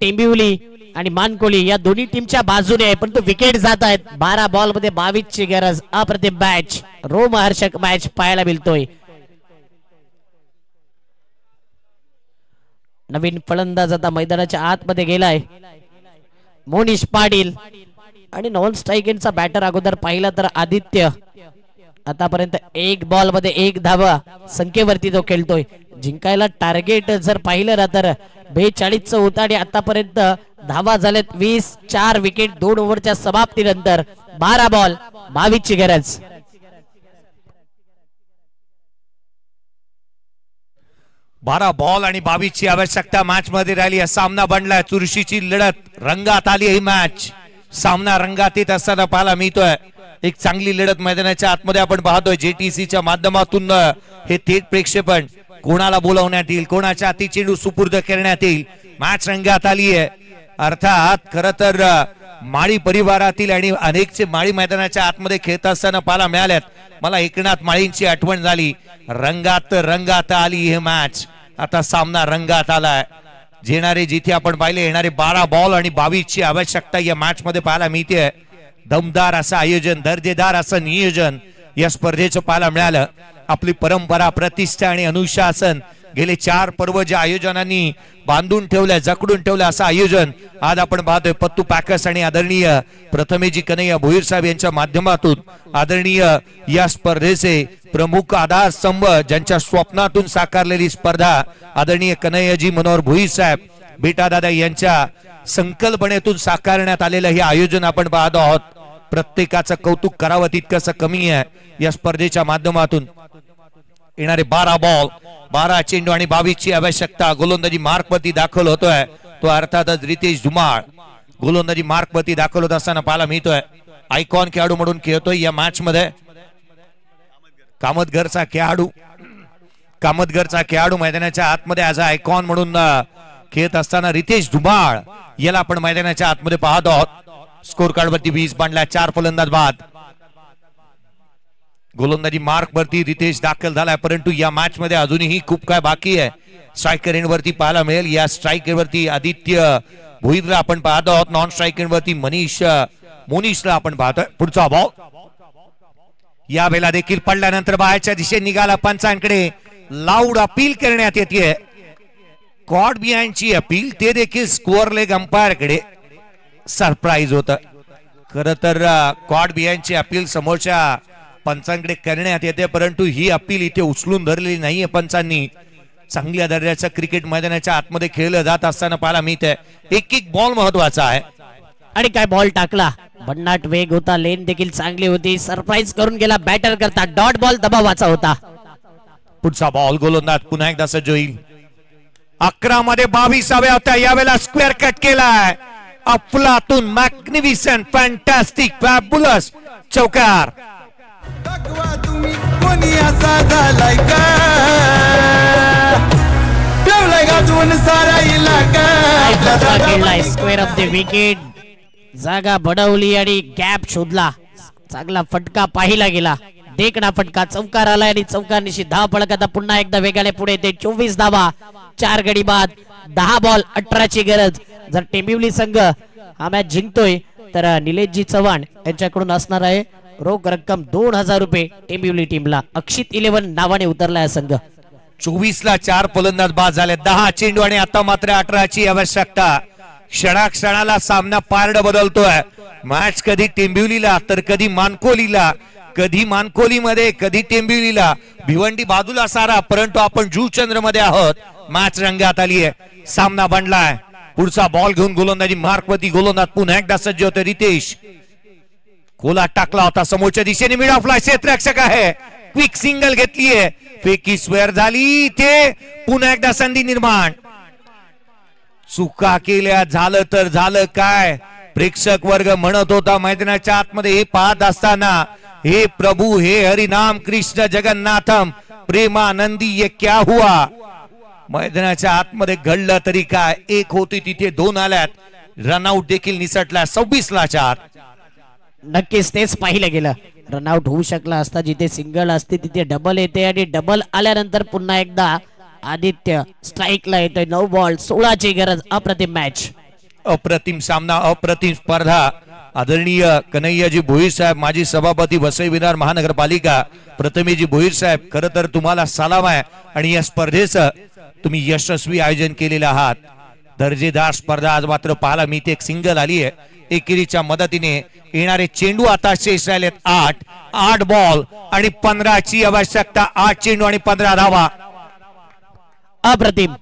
टेंबिवली आणि मानकोली या दोन्ही टीमच्या बाजूने आहे, पण तो विकेट जात आहेत. 12 बॉल मध्ये 22ची गरज. अप्रतिम मॅच, रोमहर्षक मॅच पाहायला मिळतोय. नवीन फलंदाज आता मैदानाच्या आतमध्ये गेलाय, मोनिश पाटील. आणि नॉन स्ट्राईक एंडचा बॅटर अगोदर पाहिला तर आदित्य. आतापर्यंत 1 बॉल मध्ये 1 धावा संख्येवरती तो खेळतोय. जिंकायला टार्गेट जर पाहिलं ना तर 42चं होतं आणि आतापर्यंत धावा झाल्यात 20. 4 विकेट 2 ओव्हरच्या समाप्तीनंतर. 12 बॉल 22ची गरज. 12 बॉल आणि 22ची आवश्यकता मॅच मध्ये राहिली. सामना बनलाय. चुरशीची लढत रंगात आली. ही मॅच सामना रंगात येत असताना पाहायला मिळतोय. एक चांगली लढत मैदानाच्या आतमध्ये आपण पाहतोय. जेटीसीच्या माध्यमातून हे थेट प्रक्षेपण. कोणाला बोलावण्यात येईल, कोणाच्या हाती चेंडू सुपूर्द करण्यात येईल. मॅच रंगात आली आहे. अर्थात खर तर माळी परिवारातील आणि अनेकचे माळी मैदानाच्या आतमध्ये खेळत असताना पाहायला मिळाल्यात. मला एकनाथ माळींची आठवण झाली. रंगात आली ही मॅच. आता सामना रंगात आलाय. जिथे आपण पाहिले येणारे 12 बॉल आणि 22ची आवश्यकता या मॅच मध्ये पाहायला मिळते. दमदार असं आयोजन, दर्जेदार असं नियोजन या स्पर्धेचं पाहायला मिळालं. आपली परंपरा, प्रतिष्ठा आणि अनुशासन गेले 4 पर्व ज्या आयोजनांनी बांधून ठेवलंय, जकडून ठेवलं असं आयोजन आज आपण पाहतोय. पत्तू पॅकर्स आणि आदरणीय प्रथमेजी कन्हैया भोईर साहेब यांच्या माध्यमातून आदरणीय या स्पर्धेचे प्रमुख आधारस्तंभ, ज्यांच्या स्वप्नातून साकारलेली स्पर्धा आदरणीय कन्हैयाजी मनोहर भोईर साहेब बेटा दादा यांच्या संकल्पनेतून साकारण्यात आलेलं हे आयोजन आपण पाहत आहोत. प्रत्येकाचं कौतुक करावं तितकंसं कमी आहे या स्पर्धेच्या माध्यमातून. येणारे 12 बॉल 12 चेंडू आणि 22ची आवश्यकता. गोलंदाजी मार्कवरती दाखल होतोय तो अर्थातच रितेश धुमाळ. गोलंदाजी मार्कवरती दाखल होत असताना पाहायला मिळतोय. आयकॉन खेळाडू म्हणून खेळतोय या मॅच मध्ये. कामतघरचा खेळाडू मैदानाच्या आतमध्ये आज आयकॉन म्हणून खेळत असताना रितेश धुमाळ याला आपण मैदानाच्या आतमध्ये पाहत आहोत. स्कोर कार्ड वरती 20 बांधला. 4 फलंदाज बाद. गोलंदाजी मार्क वरती रितेश दाखल झालाय, परंतु या मॅच मध्ये अजूनही खूप काय बाकी आहे. स्ट्रायकर एंड वरती पाहायला मिळेल. या स्ट्रायकर वरती आदित्य भोईरला आपण पाहत आहोत. नॉन स्ट्रायकर वरती मोनिशला आपण पाहतोय. पुढचा बॉल या वेळेला देखील पडल्यानंतर बाहेरच्या दिशेने निघाला. पंचांकडे लाऊड अपील करण्यात येते. कॉट बिहाइंडची अपील, ते देखील स्कोअर लेग अंपायर कडे. सरप्राईज होतं खरं तर. कॉट बिहाइंडची अपील समोरच्या पंचांकडे करण्यात येते, परंतु ही अपील इथे उचलून धरलेली नाहीये पंचांनी. चांगल्या दर्जाचं क्रिकेट मैदानाच्या आतमध्ये खेळलं जात असताना पाहायला मिळतंय. एक बॉल महत्वाचा आहे. आणि काय बॉल टाकला. भन्नाट वेग होता. लेन देखील चांगली होती. सरप्राईज करून गेला बॅटर करता. डॉट बॉल दबावाचा होता. पुढचा बॉल गोलंदाज पुन्हा एकदा सज्ज होईल. 11 मध्ये 22व्या होत्या, यावेळेला स्क्वेअर कट केलाय. अफलातून मॅग्निफिसंट फॅन्टॅस्टिक फॅब्युलस चौकार. तुम्ही कोणी असा झालाय का, ठेवलाय गाजवून सारा इलाका. स्क्वेअर ऑफ द विकेट, जागा बडवली आणि गॅप शोधला. चांगला फटका पाहिला गेला, देखणा फटका, चौकार आला आणि चौकारांशी 10 फलक. आता पुन्हा एकदा वेगाने पुढे येते. 24 धावा, 4 गडी बाद, 10 बॉल 18ची गरज. जर टेंबिवली संघ हा मॅच जिंकतोय तर निलेशजी चव्हाण यांच्याकडून असणार आहे रोख रक्कम 2000 रुपये टेंबिवली टीमला. अक्षित 11 नावाने उतरला संघ. 24 ला 4 फलंदाज बाद झाले, 10 चेंडू आणि आता मात्र 18ची आवश्यकता. क्षणाक्षणाला सामना पारड बदलतोय. मॅच कधी टेंबिवलीला तर कधी मानकोलीला, कधी मानकोलीमध्ये कधी टेंबिवलीला. भिवंडी बाजूला सारा, परंतु आपण जुचंद्र मध्ये आहोत. मॅच रंगात आली आहे, सामना बनलाय. पुढचा बॉल घेऊन गोलंदाजी मार्कवरती. गोलंदाज पुन्हा एकदा सज्ज होते रितेश. कोला टाकला होता समोरच्या दिशेने, मिड ऑफ लाईन क्षेत्ररक्षक आहे. क्विक सिंगल घेतलीये, फेकी स्क्वेअर झाली. ते पुन्हा एकदा संधी निर्माण. चुका केल्या, झालं तर झालं काय. प्रेक्षक वर्ग म्हणत होता मैदानाच्या आतमध्ये हे पाहत असताना, हे प्रभू हे हरिनाम कृष्ण जगन्नाथम प्रेमानंदी ये क्या हुआ. मैदानाच्या आतमध्ये घडलं तरी काय, 1 होती तिथे 2 आल्यात. रनआउट देखील निसटला. 26 ला 4. नक्कीच तेच पाहिलं गेलं. रनआउट होऊ शकला असता, जिथे सिंगल असते तिथे डबल येते आणि डबल आल्यानंतर पुन्हा एकदा आदित्य स्ट्राईकला येतोय. 9 बॉल 16ची गरज. अप्रतिम मॅच, अप्रतिम सामना, अप्रतिम स्पर्धा. आदरणीय कन्हैयाजी भोईर साहेब, माजी सभापती वसई विरार महानगरपालिका, प्रथमेशजी भोईर साहेब, खर तर तुम्हाला सलाम आहे. आणि या स्पर्धेचं तुम्ही यशस्वी आयोजन केलेलं आहात. दर्जेदार स्पर्धा. आज मात्र पाहायला मी एक सिंगल आली आहे. एकेरीच्या मदतीने येणारे चेंडू आता शेष राहिलेत 8 बॉल आणि 15ची आवश्यकता. 8 चेंडू आणि 15 धावा. अप्रतिम.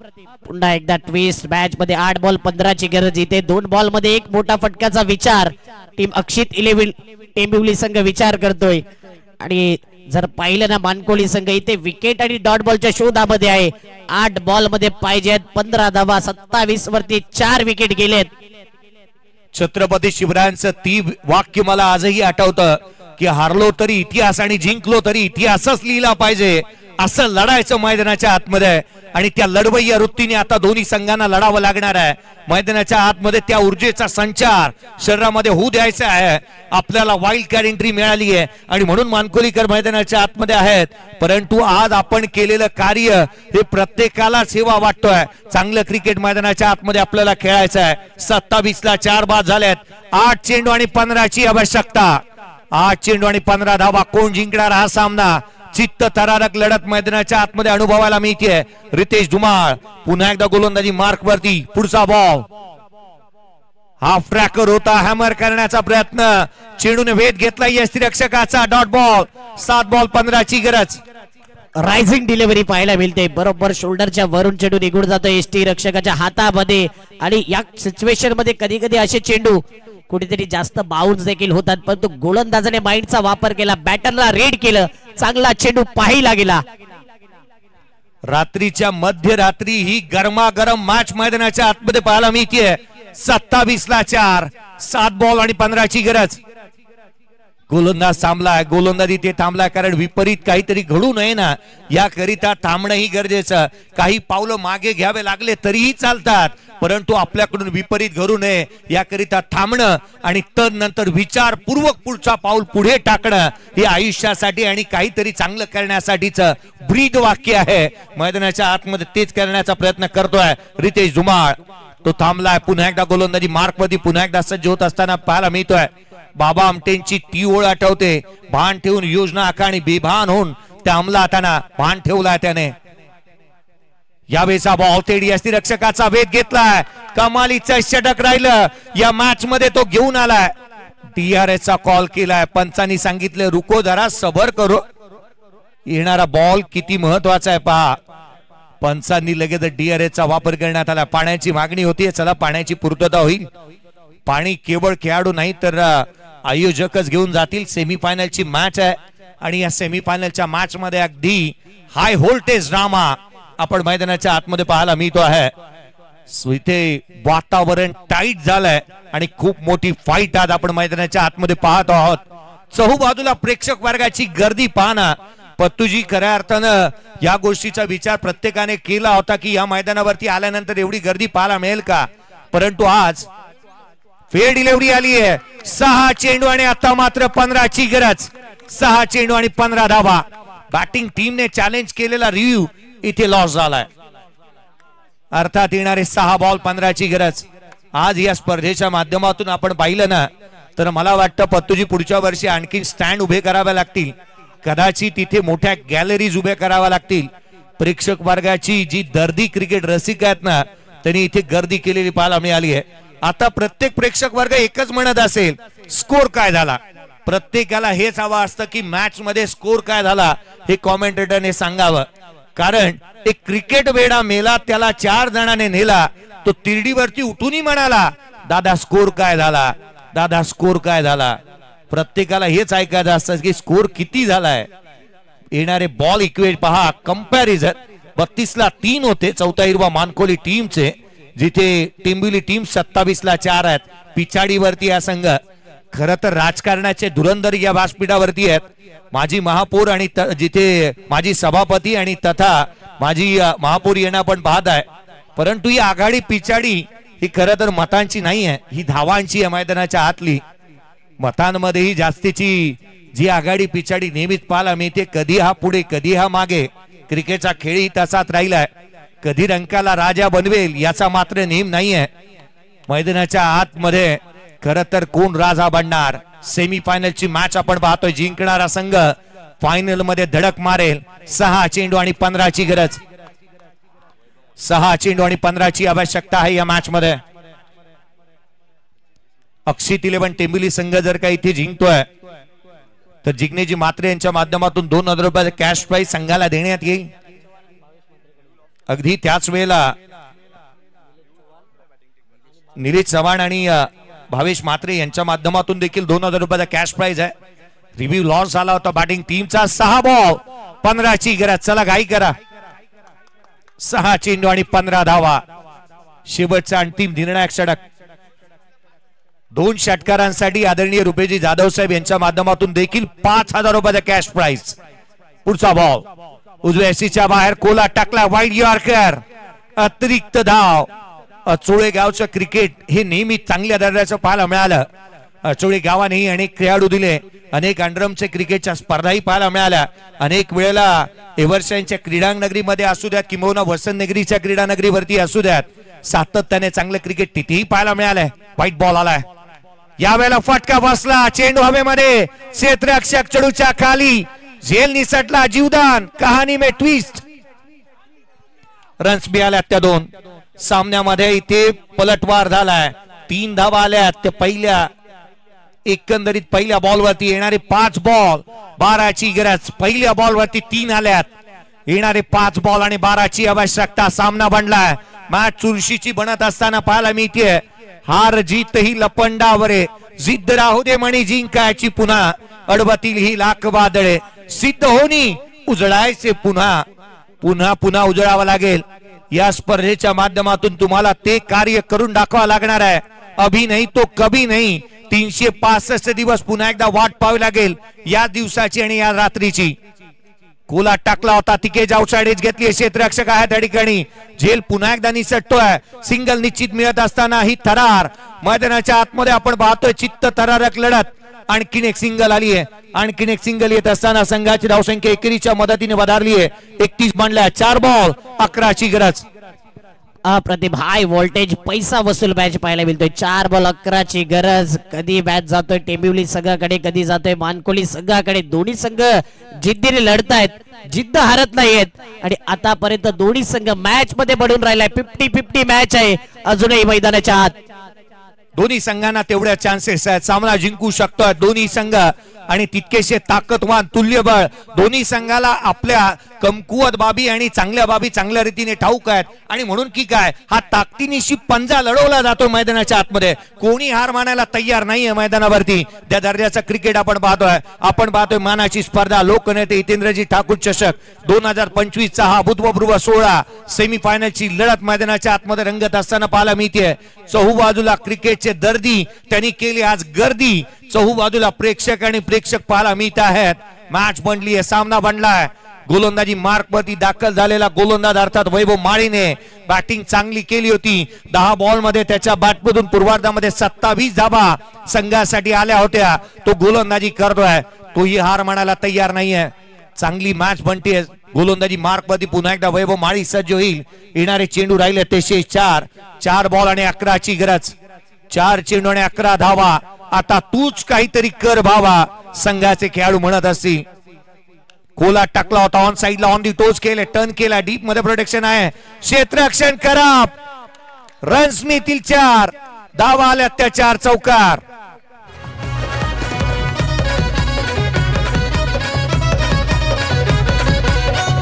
पुन्हा एकदा ट्विस्ट. मॅच मध्ये 8 बॉल 15ची गरज. इथे 2 बॉल मध्ये एक मोठा फटक्याचा विचार टीम अक्षित 11 टेंबिवली संघ विचार करतोय. आणि जर पाहिलं ना, मानकोली संघ इथे विकेट आणि डॉट बॉलच्या शोधामध्ये आहे. 8 बॉल मध्ये पाहिजेत 15 धावा. 27 वरती 4 विकेट गेलेत. छत्रपती शिवरायांचं ती वाक्य मला आजही आठवतं की हारलो तरी इतिहास आणि जिंकलो तरी इतिहासच लिहिला पाहिजे. असं लढायचं मैदानाच्या आतमध्ये. आणि त्या लढवय्या वृत्तीने आता दोन्ही संघांना लढावं लागणार आहे. मैदानाच्या आतमध्ये त्या ऊर्जेचा संचार शरीरामध्ये होऊ द्यायचा आहे. आपल्याला वाईल्ड कार्ड एंट्री मिळाली आहे आणि म्हणून मानकोलीकर मैदानाच्या आतमध्ये आहेत. परंतु आज आपण केलेलं कार्य हे प्रत्येकाला सेवा वाटतोय. चांगलं क्रिकेट मैदानाच्या आतमध्ये आपल्याला खेळायचं आहे. 27 ला 4 बाद झालेत. 8 चेंडू आणि 15ची आवश्यकता. 8 चेंडू आणि 15 धावा. कोण जिंकणार हा सामना. चित्त थरारक लढत मैदानाच्या आतमध्ये अनुभवायला मिळते. रितेश धुमाळ पुन्हा एकदा गोलंदाजी मार्क वरती. पुढचा बॉल हाफ ट्रॅकर होता. हॅमर करण्याचा प्रयत्न. चेंडूने वेध घेतला यष्टिरक्षकाचा. Dot ball. 7 बॉल 15ची गरज. रायझिंग डिलिव्हरी पाहायला मिळते. बरोबर शोल्डरच्या वरून चेंडू निघून जातो एसटी रक्षकाच्या हातामध्ये. आणि या सिच्युएशन मध्ये कधी कधी असे चेंडू कुठेतरी जास्त बाउन्स देखील होतात, परंतु गोलंदाजाने माइंडचा वापर केला. बॅटरला रीड केलं. चांगला चेंडू पाहिला गेला. रात्रीच्या मध्यरात्री ही गरमागरम मॅच मैदानाच्या आतमध्ये पाहायला मिळते. 27 ला 4. 7 बॉल आणि 15ची गरज. गोलंदाज थांबलाय. गोलंदाज इथे थांबलाय कारण विपरीत काहीतरी घडू नये ना, याकरिता थांबणंही गरजेचं. काही पावलं मागे घ्यावे लागले तरीही चालतात, परंतु आपल्याकडून विपरीत घडू नये याकरिता थांबणं आणि तदनंतर विचारपूर्वक पुढचा पाऊल पुढे टाकणं हे आयुष्यासाठी आणि काहीतरी चांगलं करण्यासाठीच ब्रीद वाक्य आहे. मैदानाच्या आतमध्ये तेच करण्याचा प्रयत्न करतोय रितेश धुमाळ. तो थांबलाय. पुन्हा एकदा गोलंदाजी मार्कवरती पुन्हा एकदा सज्ज होत असताना पाहायला मिळतोय. बाबा आमटेंची ती ओळ आठवते. भान ठेवून योजना आखाणी, बेभान होऊन त्या अंमलाताना भान ठेवलाय त्याने. यावेळेचा बॉल तेडी यष्टिरक्षकाचा वेध घेतलाय. कमालीचं षटक राहिलं या मॅच मध्ये, तो घेऊन आलाय. DRS चा कॉल केलाय. पंचांनी सांगितलं रुको जरा सबर करो. येणारा बॉल किती महत्वाचा आहे पहा. पंचांनी लगेच DRS चा वापर करण्यात आला. पाण्याची मागणी होती, चला पाण्याची पूर्तता होईल. पाणी केवळ खेळाडू नाही तर आयोजकच घेऊन जातील. सेमीफायनलची मॅच आहे आणि या सेमीफायनलच्या मॅच मध्ये अगदी हाय व्होल्टेज ड्रामा आपण मैदानाच्या आतमध्ये पाहायला मिळतो आहे. इथे वातावरण टाईट झालंय आणि खूप मोठी फाईट आज आपण मैदानाच्या आतमध्ये पाहत आहोत. चहूबाजूला प्रेक्षक वर्गाची गर्दी पाहणं. पत्तूजी खऱ्या अर्थानं या गोष्टीचा विचार प्रत्येकाने केला होता की या मैदानावरती आल्यानंतर एवढी गर्दी पाहायला मिळेल का, परंतु आज फेअर डिलिव्हरी आली आहे. 6 चेंडू आणि आता मात्र 15ची गरज. 6 चेंडू आणि 15 धावा. बॅटिंग टीमने चॅलेंज केलेला रिव्ह्यू इथे लॉस झालाय. अर्थात येणारे 6 बॉल 15ची गरज. आज या स्पर्धेच्या माध्यमातून आपण पाहिलं ना तर मला वाटतं पत्तूजी पुढच्या वर्षी आणखी स्टँड उभे करावे लागतील. कदाचित तिथे मोठ्या गॅलरीज उभे कराव्या लागतील. प्रेक्षक वर्गाची जी दर्दी क्रिकेट रसिक आहेत ना त्यांनी इथे गर्दी केलेली पाहायला मिळाली आहे. आता प्रत्येक प्रेक्षक वर्ग एकच म्हणत असेल स्कोर काय झाला. प्रत्येकाला हेच हवं असतं की मॅच मध्ये स्कोर काय झाला हे कॉमेंटेटरने सांगावं. कारण एक क्रिकेट वेडा मेला, त्याला 4 जणांनी नेला, तो तिरडीवरती उठूनही म्हणाला दादा स्कोर काय झाला, दादा स्कोर काय झाला. प्रत्येकाला हेच ऐकायचं असतं की स्कोर किती झालाय. येणारे बॉल इक्वेट पहा. कंपॅरिझन 32ला 3 होते चौथा हिरवा मानकोली टीमचे, जिथे टेंबिवली टीम 27ला 4 आहेत. पिछाडीवरती हा संघ. खरं तर राजकारणाचे धुरंधर या व्यासपीठावरती आहेत. माजी महापौर आणि जिथे माजी सभापती आणि तथा माजी महापौर यांना आपण पाहत आहे. परंतु ही आघाडी पिछाडी ही खरं तर मतांची नाही आहे, ही धावांची आहे मैदानाच्या आतली. मतांमध्येही जास्तीची जी आघाडी पिछाडी नेहमीच पाहायला मिळते. कधी हा पुढे कधी हा मागे. क्रिकेटचा खेळही तसाच राहिलाय. कधी रंकाला राजा बनवेल याचा मात्र नेम नाहीये. मैदानाच्या आतमध्ये खरं तर कोण राजा बनणार. सेमीफायनलची मॅच आपण पाहतोय. जिंकणारा संघ फायनल मध्ये धडक मारेल. 6 चेंडू आणि 15ची गरज. 6 चेंडू आणि 15ची आवश्यकता आहे या मॅच मध्ये. अक्षित 11 टेंबिवली संघ जर का इथे जिंकतोय तर जिग्नेजी मात्रे यांच्या माध्यमातून 2000 रुपयाचा कॅश प्राइज संघाला देण्यात येईल. अगदी त्याच वेळेला निलेश चव्हाण आणि भावेश मात्रे यांच्या माध्यमातून देखील 2000 रुपयाचा कॅश प्राइज आहे. रिव्ह्यू लॉस झाला होता बॅटिंग टीमचा. 6 बॉल 15ची गरज. चला घाई करा. 6 चेंडू आणि 15 धावा. शेवटचा अंतिम निर्णायक षटक. 2 षटकारांसाठी आदरणीय रुपेजी जाधव साहेब यांच्या माध्यमातून देखील 5000 रुपयाचा कॅश प्राइज. पुढचा बॉल उजव्या सीच्या बाहेर कोला टाकला. Wide yorker. अतिरिक्त धाव. अचोळे गावचं क्रिकेट हे नेहमी चांगल्या दर्जाचं पाहायला मिळालं. अचोळे गावानेही अनेक खेळाडू दिले. अनेक अंडरमच्या क्रिकेटच्या स्पर्धाही पाहायला मिळाल्या. अनेक वेळेला एव्हर्साईनच्या क्रीडानगरीमध्ये असू द्यात किंवा वसंतनगरीच्या क्रीडानगरीवरती असू द्यात, सातत्याने चांगलं क्रिकेट तिथेही पाहायला मिळालंय. व्हाईट बॉल आलाय. यावेळेला फटका बसला. चेंडू हवेमध्ये. क्षेत्ररक्षक चढूच्या खाली. झेल निसटला. जीवदान. कहाणी में ट्विस्ट. रन्स मिळाल्या त्या 2. सामन्यामध्ये इथे पलटवार झालाय. 3 धावा आल्या. ते पहिल्या एकंदरीत पहिल्या बॉलवरती येणारे 5 बॉल 12ची गरज. पहिल्या बॉलवरती 3 आल्यात. येणारे 5 बॉल आणि 12ची आवश्यकता. सामना बनलाय. मॅच चुरशीची बनत असताना पाहायला मिळते. हार जीत ही लपंडावर. जिद्द राहू दे म्हणी जिंकायची पुन्हा. अडवतील ही लाख वादळे. सिद्ध होनी उजळायचे पुन्हा. पुन्हा पुन्हा उजळावं लागेल. या स्पर्धेच्या माध्यमातून तुम्हाला ते कार्य करून दाखवावं लागणार आहे. अभी नाही तो कभी नाही. 365 दिवस पुन्हा एकदा वाट पाहावी लागेल या दिवसाची आणि या रात्रीची. कोला टाकला होता. तिकेज आउटसाइड एज घेतली. क्षेत्ररक्षक आहे त्या ठिकाणी. झेल पुन्हा एकदा निसटतोय. सिंगल निश्चित मिळत असताना ही थरार मैदानाच्या आतमध्ये आपण पाहतोय. चित्त थरारक लढत. आणखीन एक सिंगल आली आहे. आणखीन एक सिंगल येत असताना संघाची धावसंख्या एकेरीच्या मदतीने वधारली आहे. 31 बनल्या. 4 बॉल 11ची गरज. अप्रतिम हाय व्होल्टेज पैसा वसूल मॅच पाहायला मिळतोय. 4 बॉल 11ची गरज. कधी मॅच जातोय टेंबिवली संघाकडे, कधी जातोय मानकोली संघाकडे. दोन्ही संघ जिद्दीने लढतायत. जिद्द हरत नाहीयेत आणि आतापर्यंत दोन्ही संघ मॅच मध्ये पडून राहिलाय. 50-50 मॅच आहे अजूनही मैदानाच्या आत. दोन्ही संघांना तेवढ्या चान्सेस आहेत. सामना जिंकू शकतोय दोन्ही संघ. आणि तितकेसे ताकदवान तुल्यबळ दोन्ही संघाला आपल्या कमकुवत बाबी आणि चांगल्या बाबी चांगल्या रीतीने ठाऊक आहेत आणि म्हणून की काय हा ताकदीनिशी पंजा लढवला जातो मैदानाच्या आतमध्ये. कोणी हार मानायला तयार नाहीये मैदानावरती. त्या दर्जाचा क्रिकेट आपण पाहतोय मानाची स्पर्धा लोकनेते हितेंद्रजी ठाकूर चषक 2025 चा हा भूतपूर्व 16 सेमीफायनलची लढत मैदानाच्या आतमध्ये रंगत असताना पाहायला मिळते. चहूबाजूला क्रिकेटचे दर्दी त्यांनी केली आज गर्दी. चहूबाजूला प्रेक्षक आणि प्रेक्षक पाहायला मिळत आहेत. मॅच बनली आहे, सामना बनलाय. गोलंदाजी मार्क वरती दाखल झालेला गोलंदाज अर्थात वैभव माळीने बॅटिंग चांगली केली होती. 10 बॉल मध्ये त्याच्या बॅटमधून पूर्वार्धामध्ये 27 धाबा संघासाठी आल्या होत्या. तो गोलंदाजी करतोय, तोही हार मानायला तयार नाहीये. चांगली मॅच बनते. गोलंदाजी मार्क वरती पुन्हा एकदा वैभव माळी सज्ज होईल. येणारे चेंडू राहिले तसे 4 बॉल आणि 11ची गरज. 4 चेंडू आणि 11 धावा. आता तूच काहीतरी कर भावा, संघाचे खेळाडू म्हणत असतील. कोला टाकला होता ऑन साइडला, ऑन दी टोच केले, टर्न केला, डीप मध्ये प्रोटेक्शन आहे, क्षेत्ररक्षण खराब. रन्स मिळतील 4, धावा आल्या त्या 4 चौकार.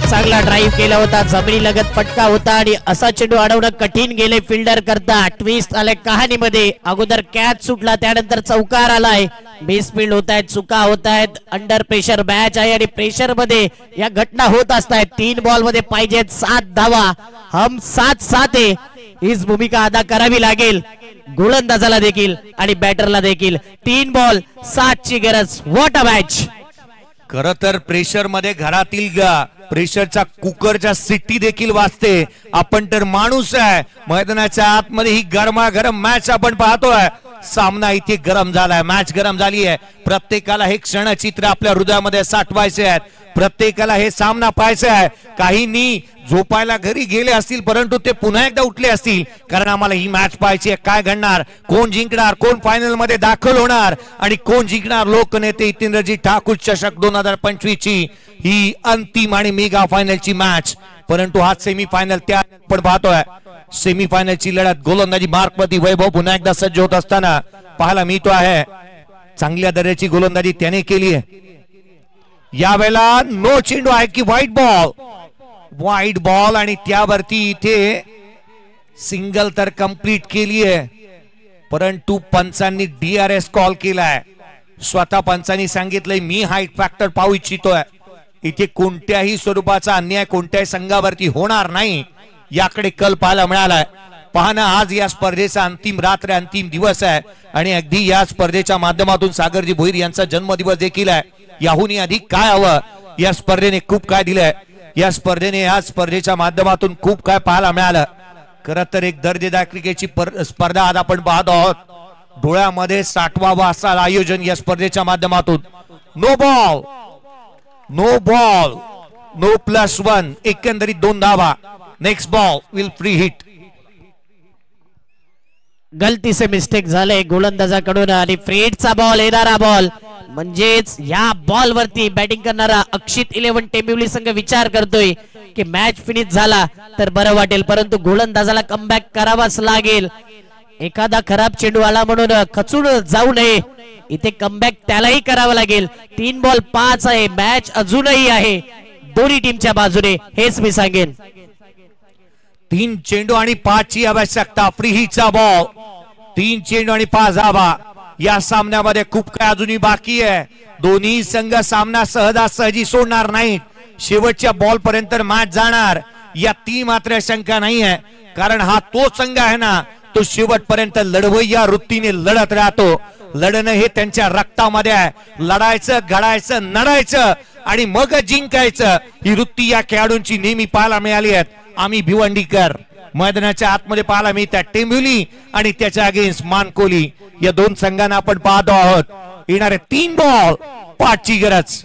चांगला ड्राईव्ह केला होता, जमिनी लगत फटका होता आणि असा चेंडू अडवणं कठीण गेले फिल्डर करता. ट्विस्ट आले कहाणीमध्ये. अगोदर कॅच सुटला, त्यानंतर चौकार आलाय. मिसफील्ड होत आहेत, चुका होत आहेत, अंडर प्रेशर मॅच आहे आणि प्रेशर मध्ये या घटना होत असतात. 3 बॉल मध्ये पाहिजेत 7 धावा. हम 7-7 हीच भूमिका अदा करावी लागेल गोलंदाजाला देखील आणि बॅटरला देखील. 3 बॉल 7 ची गरज. What a match. खर तर प्रेशर मध्ये घरातील प्रेशरचा कुकरच्या सिट्टी देखील वाजते. आपण तर माणूस आहे. मैदानाच्या आतमध्ये ही गरमागरम मॅच आपण पाहतोय. सामना इथे गरम झालाय, मॅच गरम झाली आहे. प्रत्येकाला हे क्षणचित्र आपल्या हृदयामध्ये साठवायचे आहेत. प्रत्येकाला हे सामना पाहायचा आहे. काहींनी झोपायला घरी गेले असतील, परंतु ते पुन्हा एकदा उठले असतील, कारण आम्हाला ही मॅच पाहायची आहे. काय घडणार, कोण जिंकणार, कोण फायनल मध्ये दाखल होणार आणि कोण जिंकणार. लोकनेते हितेंद्रजी ठाकूर चषक 2025 ची ही अंतिम आणि मेगा फायनलची मॅच. परंतु हा सेमीफायनल त्या आपण पाहतोय. सेमीफायनलची लढत गोलंदाजी मार्कवरती वैभव पुन्हा एकदा सज्ज होत असताना पाहायला मिळतो आहे. चांगल्या दर्जाची गोलंदाजी त्याने केली आहे. यावेळेला नो चेंडू आहे की व्हाईट बॉल आणि त्यावरती इथे सिंगल तर कंप्लीट केली आहे, परंतु पंचांनी DRS कॉल केलाय. स्वतः पंचांनी सांगितलंय मी हाईट फॅक्टर पाहू इच्छितोय. इथे कोणत्याही स्वरूपाचा अन्याय कोणत्याही संघावरती होणार नाही याकडे कल पाहायला मिळालाय. पाहणं आज या स्पर्धेचा अंतिम रात्र, अंतिम दिवस आहे आणि अगदी या स्पर्धेच्या माध्यमातून सागरजी भोईर यांचा जन्मदिवस देखील आहे. याहूनही अधिक काय हवं. या स्पर्धेने खूप काय दिलंय. या स्पर्धेच्या माध्यमातून खूप काय पाहायला मिळालं. खरं तर एक दर्जेदार क्रिकेटची स्पर्धा आज आपण पाहत आहोत. डोळ्यामध्ये साठवावं असं आयोजन या स्पर्धेच्या माध्यमातून. नो बॉल नो +1, एकंदरीत 2 धावा. Next ball will free hit. गलती से मिस्टेक झाले गोलंदाजाकडून आणि फ्रीडचा बॉल, येणारा बॉल म्हणजेच या बॉल वरती बॅटिंग करणारा अक्षित 11 टेंबिवली संघ विचार करतोय की मॅच फिनिश झाला तर बरं वाटेल, परंतु गोलंदाजाला कमबॅक करावाच लागेल. एखादा खराब चेंडू आला म्हणून खचून जाऊ नये. इथे कमबॅक त्यालाही करावं लागेल. 3 बॉल 5 आहे. मॅच अजूनही आहे दोन्ही टीमच्या बाजूने, हेच मी सांगेन. 3 चेंडू आणि 5 ची आवश्यकता. Free हिटचा ball. 3 चेंडू आणि 5 धावा. या सामन्यामध्ये खूप काय अजूनही बाकी आहे. दोन्ही संघ सामना सहजासहजी सोडणार नाहीत. शेवटच्या बॉल पर्यंत मॅच जाणार यात मात्र शंका नाही आहे, कारण हा तो संघ आहे ना, तो शेवटपर्यंत लढवय्या वृत्तीने लढत राहतो. लढणं हे त्यांच्या रक्तामध्ये आहे. लढायचं, घडायचं, नडायचं आणि मग जिंकायचं ही वृत्ती या खेळाडूंची नेहमी पाहायला मिळाली आहे. आम्ही भिवंडीकर मैदानाच्या आतमध्ये पाहायला मिळतात. टेंबिवली आणि त्याच्या अगेन्स्ट मानकोली या 2 संघांना आपण पाहतो आहोत. येणारे 3 बॉल 5 ची गरज.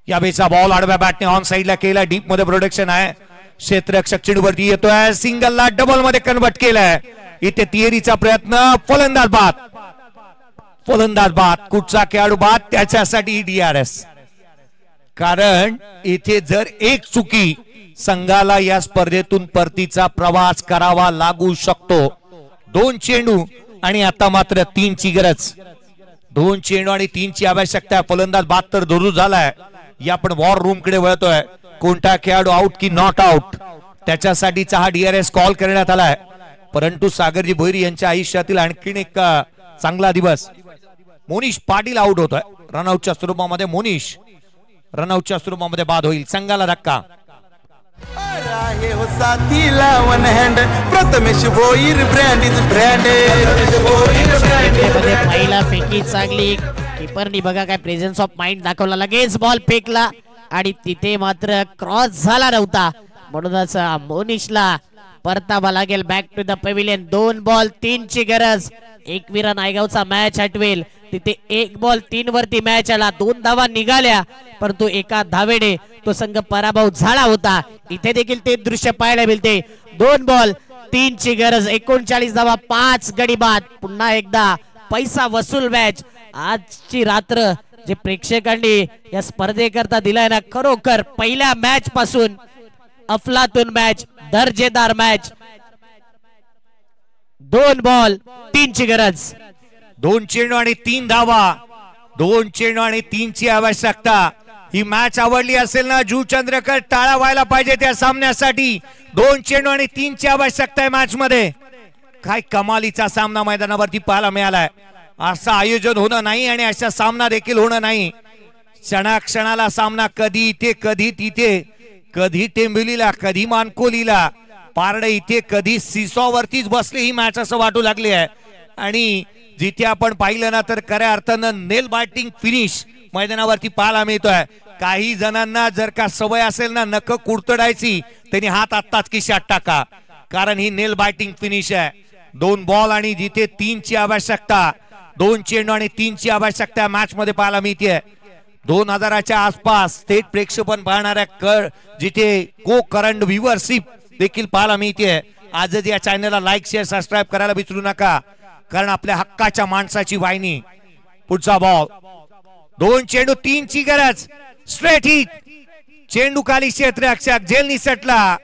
यावेळेचा बॉल आडव्या बॅटने ऑन साइडला केला. डीप मध्ये प्रोडक्शन आहे. क्षेत्ररक्षक चेंडूवरती येतोय. सिंगलला डबल मध्ये कन्वर्ट केलाय. इथे तिहेरीचा प्रयत्न. फलंदाज बाद. कुठचा खेळाडू बाद त्याच्यासाठी DRS. कारण इथे जर एक चुकी संघाला या स्पर्धेतून परतीचा प्रवास करावा लागू शकतो. 2 चेंडू आणि आता मात्र 3 ची गरज. 2 चेंडू आणि 3 ची आवश्यकता आहे. फलंदाज 72 दुरुस्त झालाय. या आपण वॉर रूम कडे वळतोय. कोणता खेळाडू आउट की नॉट आउट त्याच्यासाठीचा हा DRS कॉल करण्यात आलाय. परंतु सागरजी भोईर यांच्या आयुष्यातील आणखीन एक चांगला दिवस. मोनिश पाटील आउट होतोय रनआउटच्या स्वरूपामध्ये. मोनिश रनआउटच्या स्वरूपामध्ये बाद होईल. संघाला धक्का. आहे हो साथीला one hand Prathamesh Bhoir brand is पहिला फेकी चांगली. कीपरनी बघा काय प्रेझेन्स ऑफ माइंड दाखवला. लगेच बॉल फेकला आणि तिथे मात्र क्रॉस झाला नव्हता. म्हणूनच मोनिशला परतावा लागेल back to the pavilion. 2 ball 3 ची गरज. एकविरा नायगावचा मॅच हटवेल. तिथे 1 बॉल 3 वरती मॅच आला. 2 धावा निघाल्या परंतु एका धावेने तो संघ पराभव झाला होता. इथे देखील ते दृश्य पाहायला मिळते. 2 बॉल 3 ची गरज. 39 धावा 5 गडी बाद. पुन्हा एकदा पैसा वसूल मॅच. आजची रात्र जे प्रेक्षकांनी या स्पर्धेकरता दिलाय ना खरोखर पहिल्या मॅच पासून अफलातून मॅच, दर्जेदार मॅच. 2 बॉल 3 ची गरज. 2 चेंडू आणि 3 धावा. 2 चेंडू आणि 3 ची आवश्यकता. ही मॅच आवडली असेल ना जू चंद्रकर टाळा व्हायला पाहिजे त्या सामन्यासाठी. 2 चेंडू आणि 3 ची आवश्यकता आहे मॅच मध्ये. काय कमालीचा सामना मैदानावरती पाहायला मिळालाय. असं आयोजन होणं नाही आणि असा सामना देखील होणं नाही. क्षणाक्षणाला सामना कधी इथे कधी तिथे, कधी टेंबिवलीला कधी मानकोलीला, पारडे इथे कधी सिसॉवरतीच बसले ही मॅच असं वाटू लागली आहे. आणि जिथे आपण पाहिलं ना तर खऱ्या अर्थानं नेल बायटिंग फिनिश मैदानावरती पाहायला मिळतोय. काही जणांना जर का सवय असेल ना नख कुडतडायची त्यांनी हात आत्ताच खिशात टाका, कारण ही नेल बायटिंग फिनिश आहे. 2 बॉल आणि जिथे 3 ची आवश्यकता. 2 चेंडू आणि 3 ची आवश्यकता मॅच मध्ये पाहायला मिळते. 2000च्या आसपास थेट प्रेक्षेपण पाहणाऱ्या जिथे को करंट व्ह्यूअरशिप देखील पाहायला मिळते. आजच या चॅनलला लाईक शेअर सबस्क्राईब करायला विसरू नका, कारण आपल्या हक्काच्या माणसाची वाहिनी. पुढचा बॉल. 2 चेंडू 3 ची गरज. Straight hit. चेंडू खाली क्षेत्ररक्षक झेल निसटला.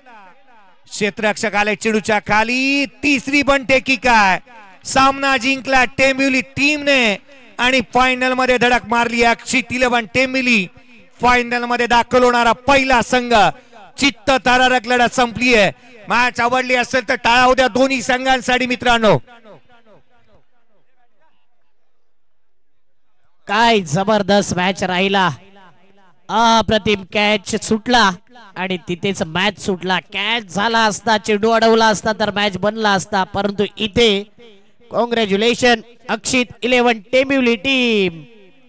क्षेत्ररक्षक आले चेंडूच्या खाली. तिसरी बनटेकी काय. सामना जिंकला टेंबिवली टीमने आणि फायनल मध्ये धडक मारली. 11 टेंबिवली फायनल मध्ये दाखल होणारा पहिला संघ. चित्त थरारक लढत संपली आहे. मॅच आवडली असेल तर टाळा उद्या दोन्ही संघांसाठी मित्रांनो. काय जबरदस्त मॅच राहिला. अप्रतिम कॅच सुटला आणि तिथेच मॅच सुटला. कॅच झाला असता, चेंडू अडवला असता तर मॅच बनला असता. परंतु इथे कॉंग्रॅच्युलेशन अक्षित 11 टेंबिवली टीम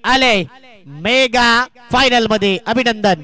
आले मेगा फायनल मध्ये. अभिनंदन.